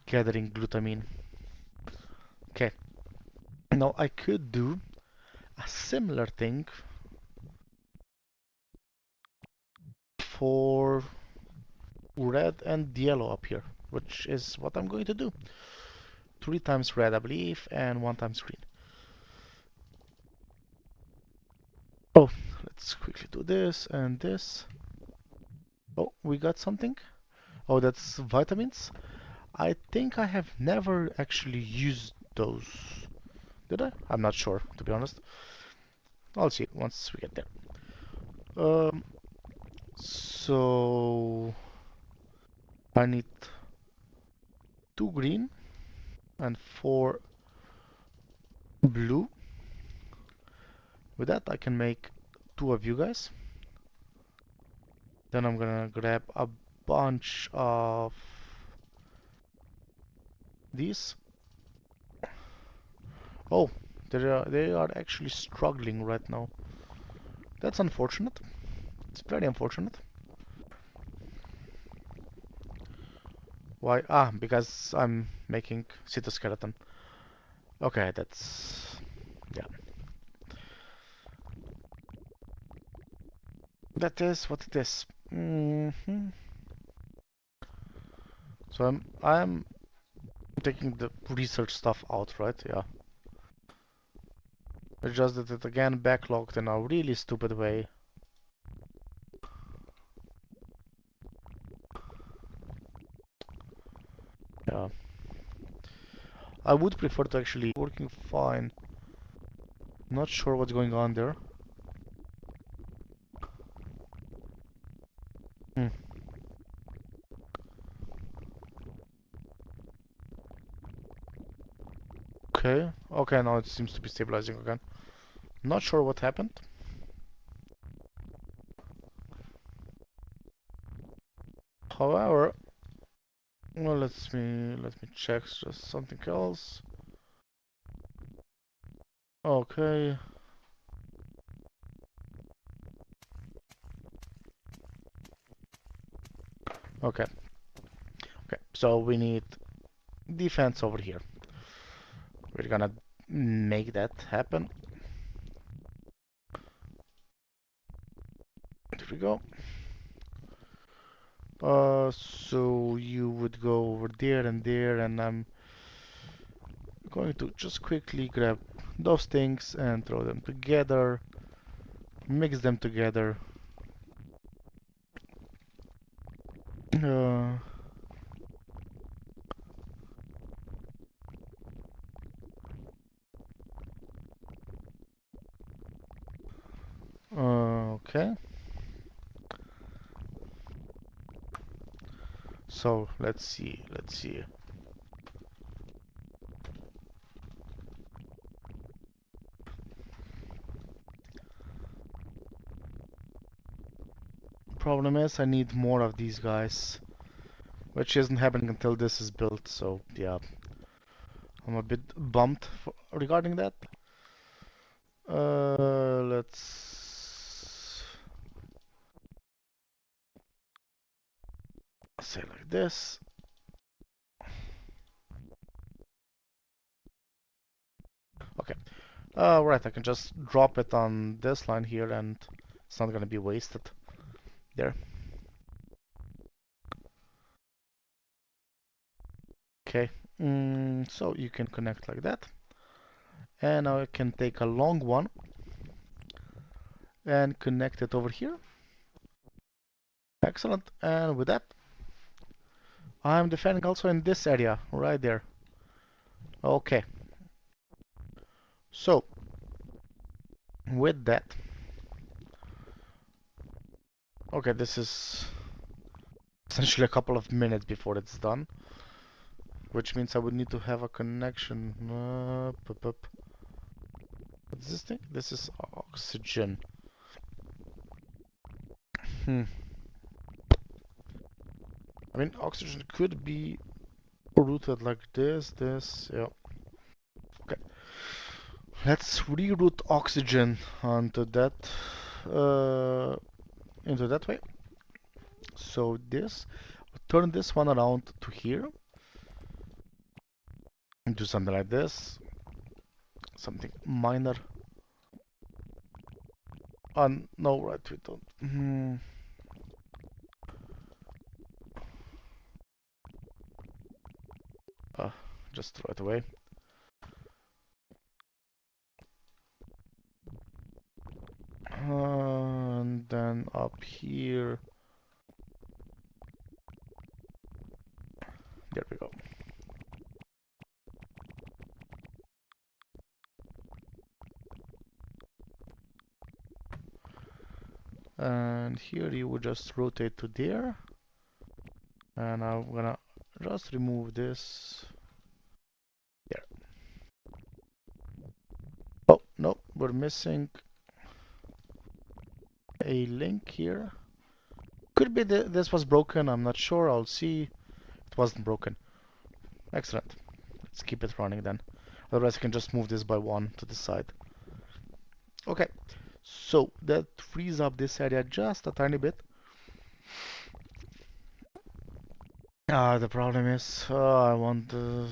gathering glutamine. Okay, now I could do a similar thing for red and yellow up here, which is what I'm going to do. 3 times red, I believe, and 1 times green. Oh, let's quickly do this and this. Oh, we got something. Oh, that's vitamins. I think I have never actually used those. Did I? I'm not sure, to be honest. I'll see once we get there. Um, so I need 2 green and 4 blue. With that, I can make 2 of you guys. Then I'm gonna grab a bunch of these. Oh, they are actually struggling right now. That's unfortunate. It's very unfortunate. Why? Ah, because I'm making cytoskeleton. Okay, that's... yeah. That is what it is. So I'm taking the research stuff out, right? Yeah. It's just that it again backlogged in a really stupid way. Yeah. I would prefer to actually working fine. Not sure what's going on there. Hmm. Okay. Okay, now it seems to be stabilizing again. Not sure what happened. However, well, let me check just something else. Okay. Okay. Okay. So we need defense over here. We're gonna make that happen. There we go. So you would go over there, and I'm going to just quickly grab those things and throw them together, mix them together. Uh, okay. So let's see, let's see. Problem is I need more of these guys, which isn't happening until this is built. So yeah, I'm a bit bummed regarding that. Let's say like this. Okay. Right, I can just drop it on this line here and it's not gonna be wasted. There. Okay. So you can connect like that. And now I can take a long one and connect it over here. Excellent. And with that, I'm defending also in this area, right there. Okay. So, with that, okay, this is essentially a couple of minutes before it's done, which means I would need to have a connection. What's this thing? This is oxygen. Hmm. I mean, oxygen could be routed like this, yeah. Okay. Let's reroute oxygen onto that, uh, into that way. So this, turn this one around to here. And do something like this. Something minor. No, right, we don't. Uh, just throw it away. And then up here. There we go. And here you would just rotate to there. And I'm gonna just remove this. There. Oh, no, we're missing a link here. Could be this was broken, I'm not sure, I'll see. It wasn't broken. Excellent. Let's keep it running then. Otherwise I can just move this by one to the side. Okay, so that frees up this area just a tiny bit. The problem is, I want the...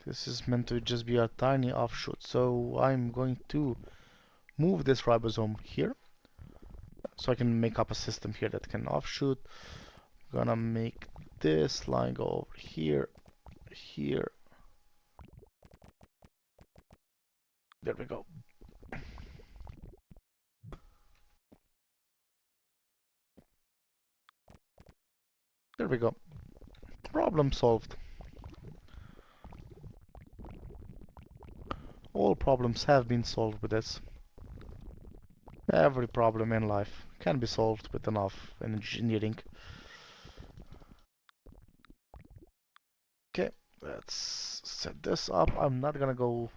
This is meant to just be a tiny offshoot, so I'm going to move this ribosome here, so I can make up a system here that can offshoot. Gonna make this line go over here, here. There we go. There we go. Problem solved. All problems have been solved with this. Every problem in life can be solved with enough engineering. Okay, let's set this up. I'm not gonna go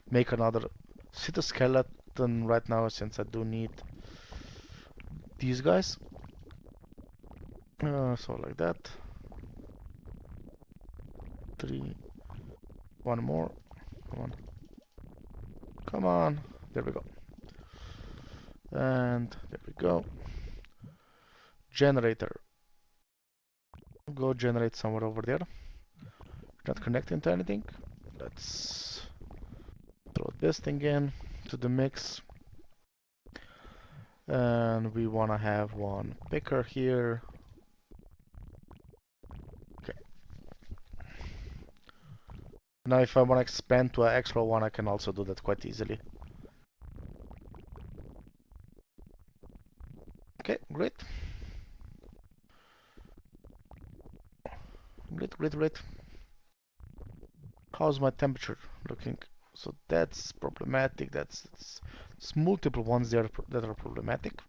make another cytoskeleton right now since I do need these guys. So like that. 3. One more. Come on. Come on. There we go. And there we go. Generator. Go generate somewhere over there. Not connecting to anything. Let's throw this thing in to the mix. And we want to have one picker here. Okay. Now if I want to expand to an extra one, I can also do that quite easily. Okay, great. Great. How's my temperature looking? So that's problematic. That's multiple ones there that are problematic.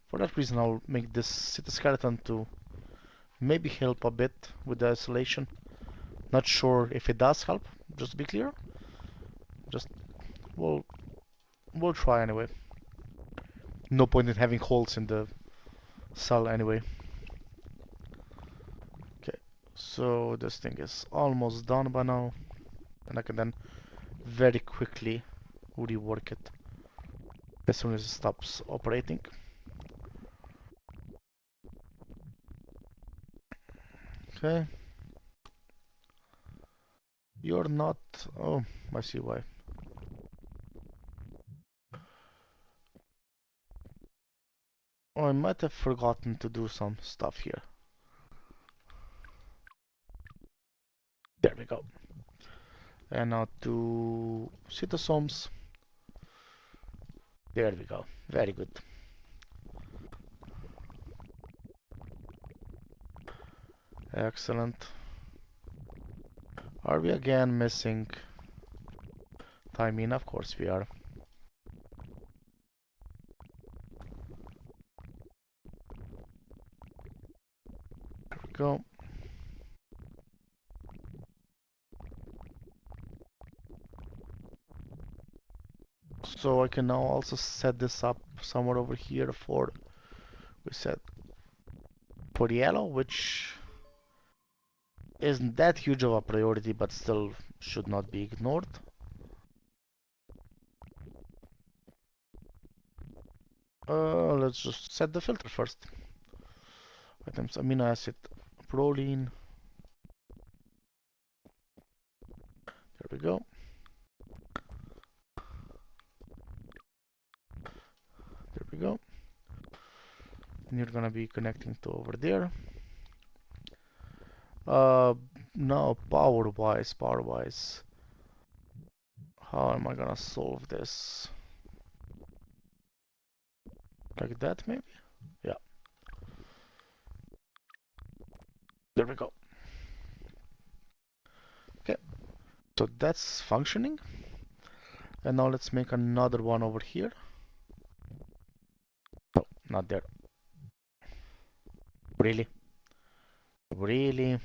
For that reason, I'll make this cytoskeleton to maybe help a bit with the isolation. Not sure if it does help, just to be clear. Just we'll try anyway. No point in having holes in the cell anyway. Okay, so this thing is almost done by now, and I can then very quickly rework it as soon as it stops operating. Okay. You're not... Oh, I see why. Oh, I might have forgotten to do some stuff here. There we go. And now to cytosomes. There we go. Very good. Excellent. Are we again missing thymine? Of course we are. There we go. So I can now also set this up somewhere over here for, we said, for yellow, which isn't that huge of a priority, but still should not be ignored. Let's just set the filter first. Items, amino acid, proline. There we go. There we go. And you're gonna be connecting to over there. Uh, now power-wise, how am I gonna solve this? Like that, maybe? Yeah. There we go. Okay, so that's functioning. And now let's make another one over here. Oh, not there. Really? Really?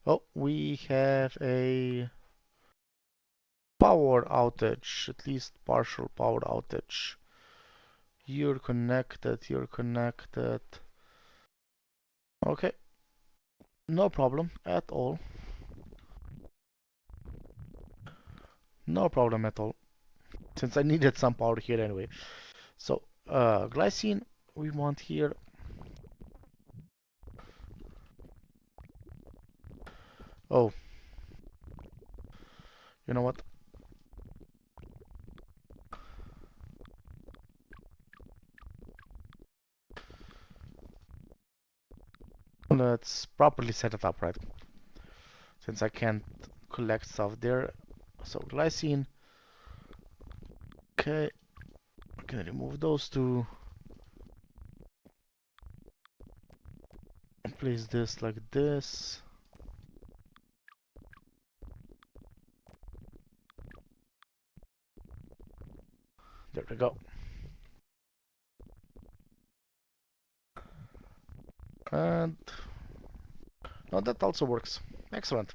Oh, we have a power outage, at least partial power outage. You're connected, you're connected. Okay, no problem at all. No problem at all. Since I needed some power here anyway. So, glycine we want here. Oh, you know what? Let's properly set it up, right? Since I can't collect stuff there. So glycine. Okay, I can remove those two. Place this like this. There we go. And now that also works. Excellent.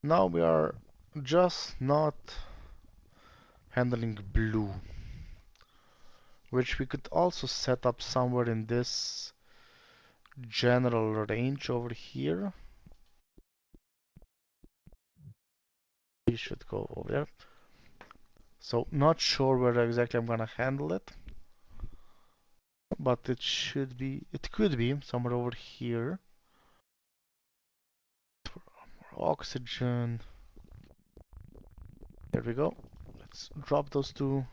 Now we are just not handling blue, which we could also set up somewhere in this general range over here. We should go over there. So not sure where exactly I'm gonna handle it, but it should be, it could be somewhere over here. Oxygen. There we go. Let's drop those two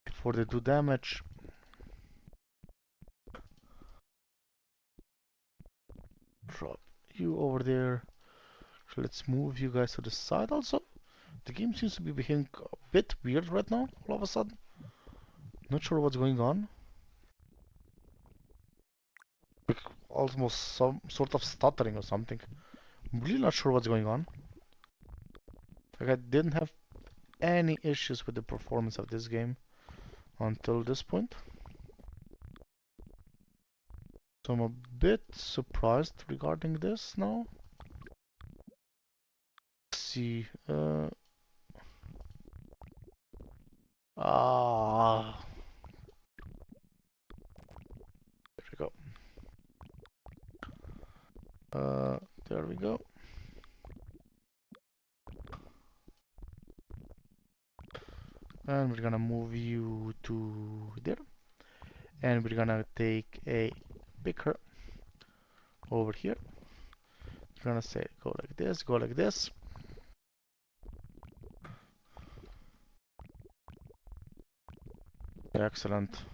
before they do damage. Drop you over there. So let's move you guys to the side also. The game seems to be behaving a bit weird right now, all of a sudden. Not sure what's going on. Like almost some sort of stuttering or something. I'm really not sure what's going on. Like I didn't have any issues with the performance of this game until this point. So I'm a bit surprised regarding this now. Let's see. Ah, there we go. There we go. And we're gonna move you to there. And we're gonna take a picker over here. We're gonna say go like this, go like this. Excellent.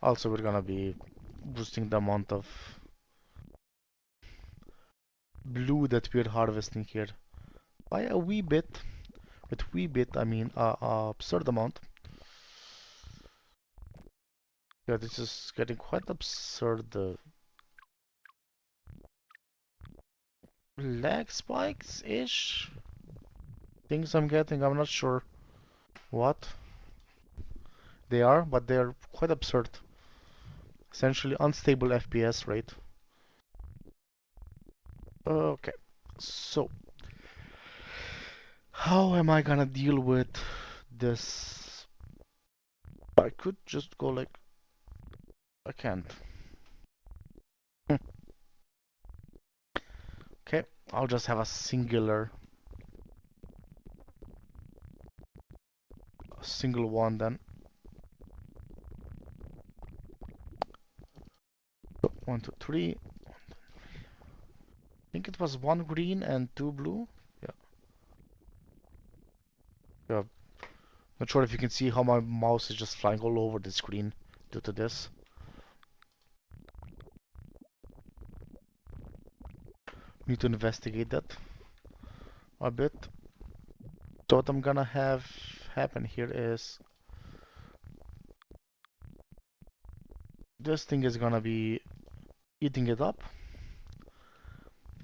Also, we're gonna be boosting the amount of blue that we're harvesting here by a wee bit. With wee bit, I mean absurd amount. Yeah, this is getting quite absurd. Lag spikes-ish things I'm getting. I'm not sure what they are, but they're quite absurd. Essentially unstable FPS rate. Okay, so how am I gonna deal with this? I could just go like, I can't. Okay, I'll just have a single one then. So, 1, 2, 3. I think it was 1 green and 2 blue. Yeah. Yeah. Not sure if you can see how my mouse is just flying all over the screen due to this. Need to investigate that a bit. So what I'm gonna have happen here is this thing is gonna be eating it up,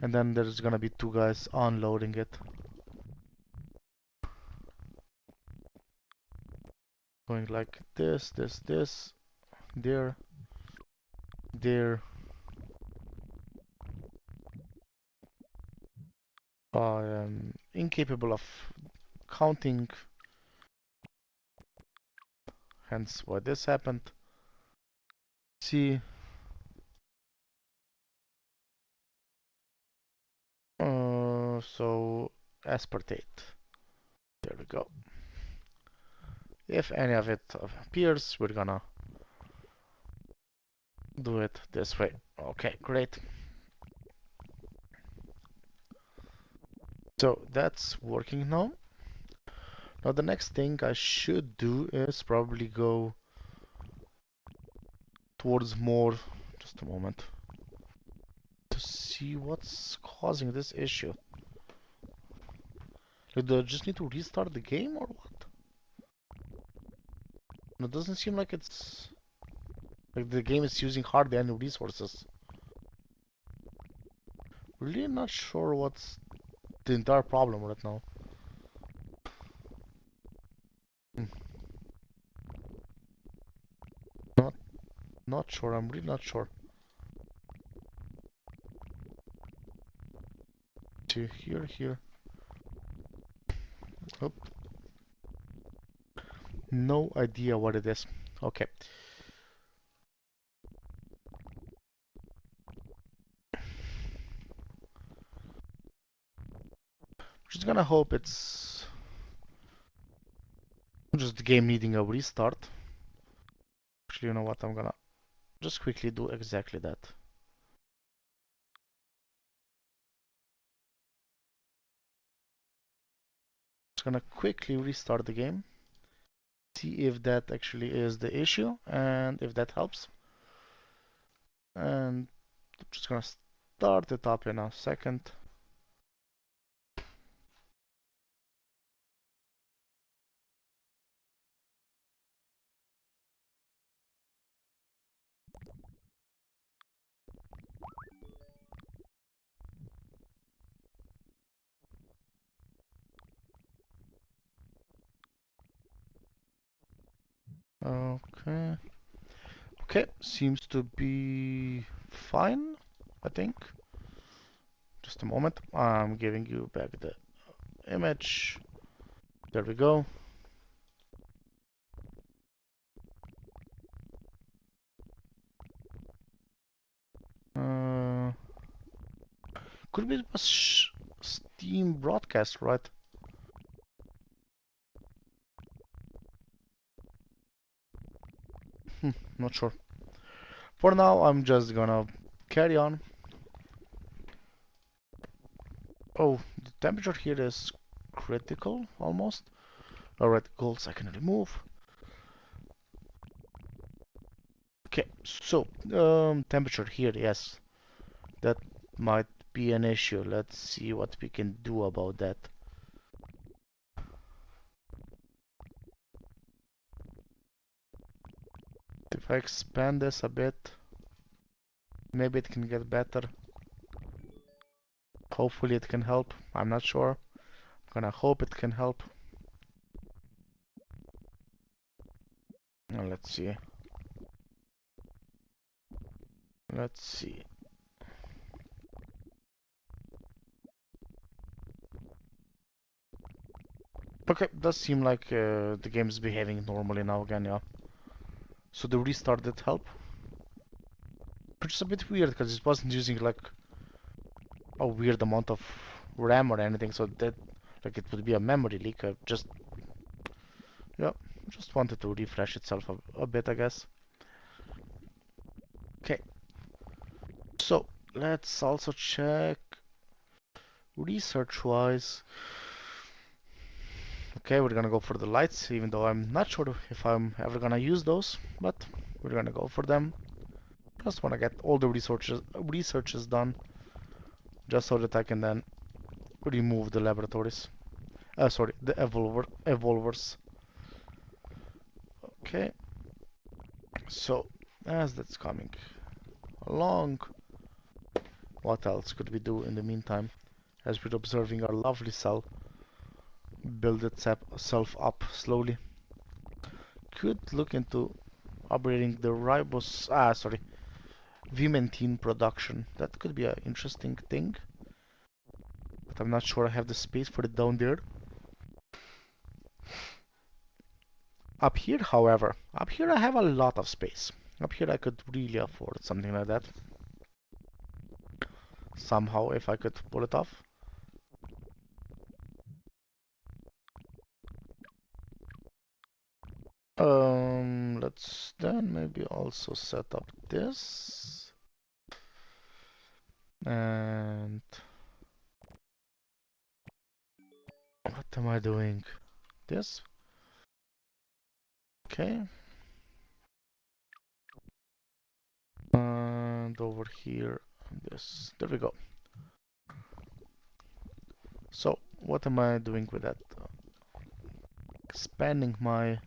and then there's gonna be 2 guys unloading it. Going like this, there, there. I am incapable of counting, hence why this happened. See, so aspartate. There we go. If any of it appears, we're gonna do it this way. Okay, great. So that's working now. Now the next thing I should do is probably go towards more, just a moment, to see what's causing this issue. Like, do I just need to restart the game or what? It doesn't seem like it's like the game is using hardly any resources. Really not sure what's the entire problem right now. Hmm. Not not sure. I'm really not sure. To here. Oh, no idea what it is. Okay. Just gonna hope it's just the game needing a restart. Actually, you know what? I'm gonna just quickly do exactly that. Just gonna quickly restart the game. See if that actually is the issue and if that helps. And I'm just gonna start it up in a second. Okay. Okay, seems to be fine, I think. Just a moment. I'm giving you back the image. There we go. Uh, could be a Steam broadcast, right? Not sure. For now, I'm just gonna carry on. Oh, the temperature here is critical, almost. Alright, goals I can remove. Okay, so, temperature here, yes. That might be an issue. Let's see what we can do about that. If I expand this a bit, maybe it can get better. Hopefully it can help. I'm not sure. I'm gonna hope it can help. Now let's see. Let's see. Okay, does seem like the game is behaving normally now again, yeah. So the restart did help. Which is a bit weird because it wasn't using like a weird amount of RAM or anything, so that like it would be a memory leak. Yeah, just wanted to refresh itself a bit, I guess. Okay, so let's also check research-wise. Okay, we're gonna go for the lights, even though I'm not sure if I'm ever gonna use those, but we're gonna go for them. Just wanna get all the researches done, just so that I can then remove the laboratories. Sorry, the evolvers. Okay, so as that's coming along, what else could we do in the meantime? As we're observing our lovely cell build itself up slowly. Could look into upgrading the Vimentin production. That could be an interesting thing, but I'm not sure I have the space for it down there. Up here, however, up here I have a lot of space. Up here I could really afford something like that. Somehow, if I could pull it off. Let's then maybe also set up this. And what am I doing? This? Okay. And over here, this. There we go. So, what am I doing with that? Expanding my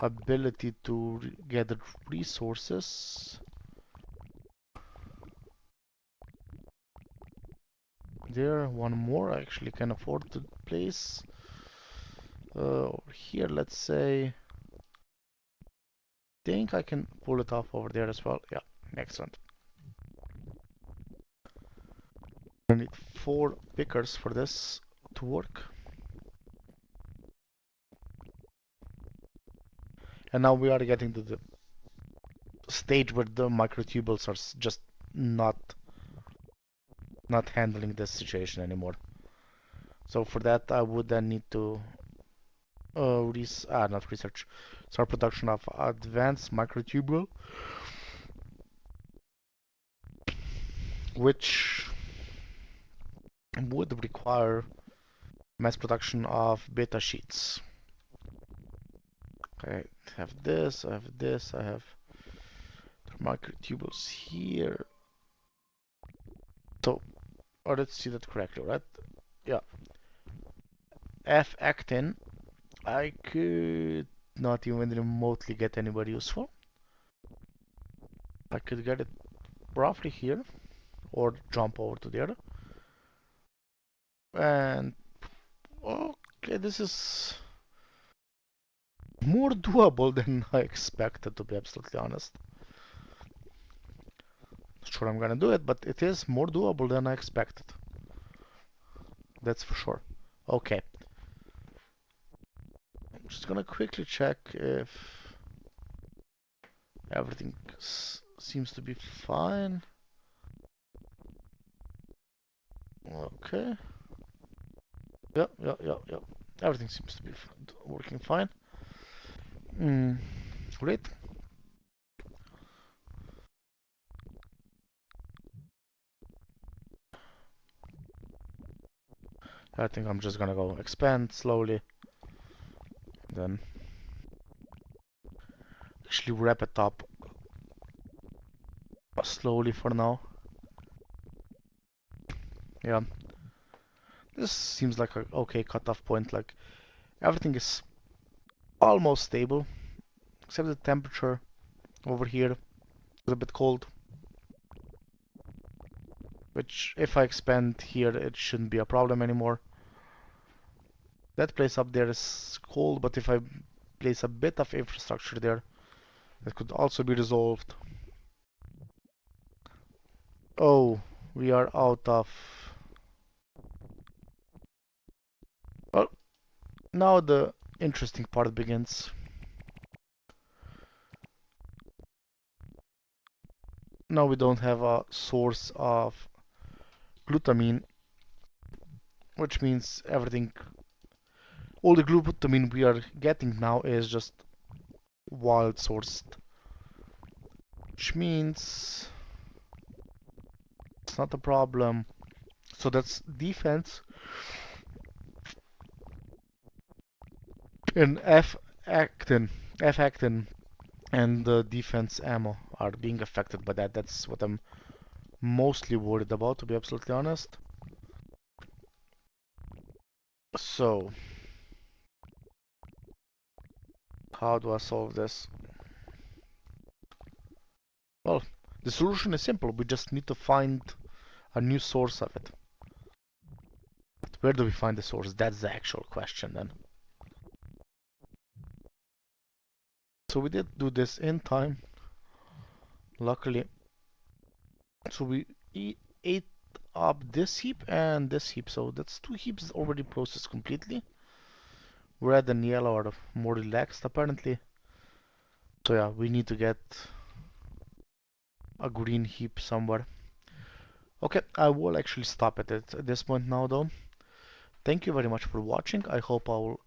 ability to gather resources. There, one more I actually can afford to place. Over here, let's say. Think I can pull it off over there as well. Yeah, excellent. I need 4 pickers for this to work. And now we are getting to the stage where the microtubules are just not handling this situation anymore. So for that I would then need to not research, start production of advanced microtubule, which would require mass production of beta sheets. Okay, I have this, I have this, I have microtubules here. So, let's see that correctly, right? Yeah. F-actin, I could not even remotely get anybody useful. I could get it roughly here, or jump over to the other. And, okay, this is more doable than I expected, to be absolutely honest. Not sure I'm gonna do it, but it is more doable than I expected. That's for sure. Okay. I'm just gonna quickly check if everything seems to be fine. Okay. Yep. Everything seems to be working fine. Great. I think I'm just gonna go expand slowly. Then actually wrap it up slowly for now. Yeah. This seems like a okay cutoff point. Like everything is almost stable, except the temperature over here is a bit cold. Which, if I expand here, it shouldn't be a problem anymore. That place up there is cold, but if I place a bit of infrastructure there, that could also be resolved. Oh, we are out of... Well, Now the interesting part begins. Now we don't have a source of glutamine, which means everything, all the glutamine we are getting now is just wild sourced, which means it's not a problem. So that's defense and F actin and the defense ammo are being affected by that. That's what I'm mostly worried about, to be absolutely honest. So, how do I solve this? Well, the solution is simple. We just need to find a new source of it. But where do we find the source? That's the actual question then. So we did do this in time, luckily. So we ate up this heap and this heap. So that's two heaps already processed completely. Red and yellow are more relaxed apparently. So yeah, we need to get a green heap somewhere. Okay, I will actually stop it at this point now though. Thank you very much for watching. I hope I will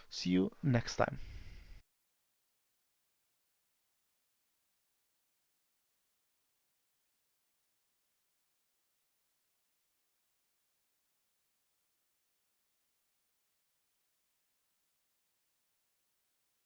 see you next time.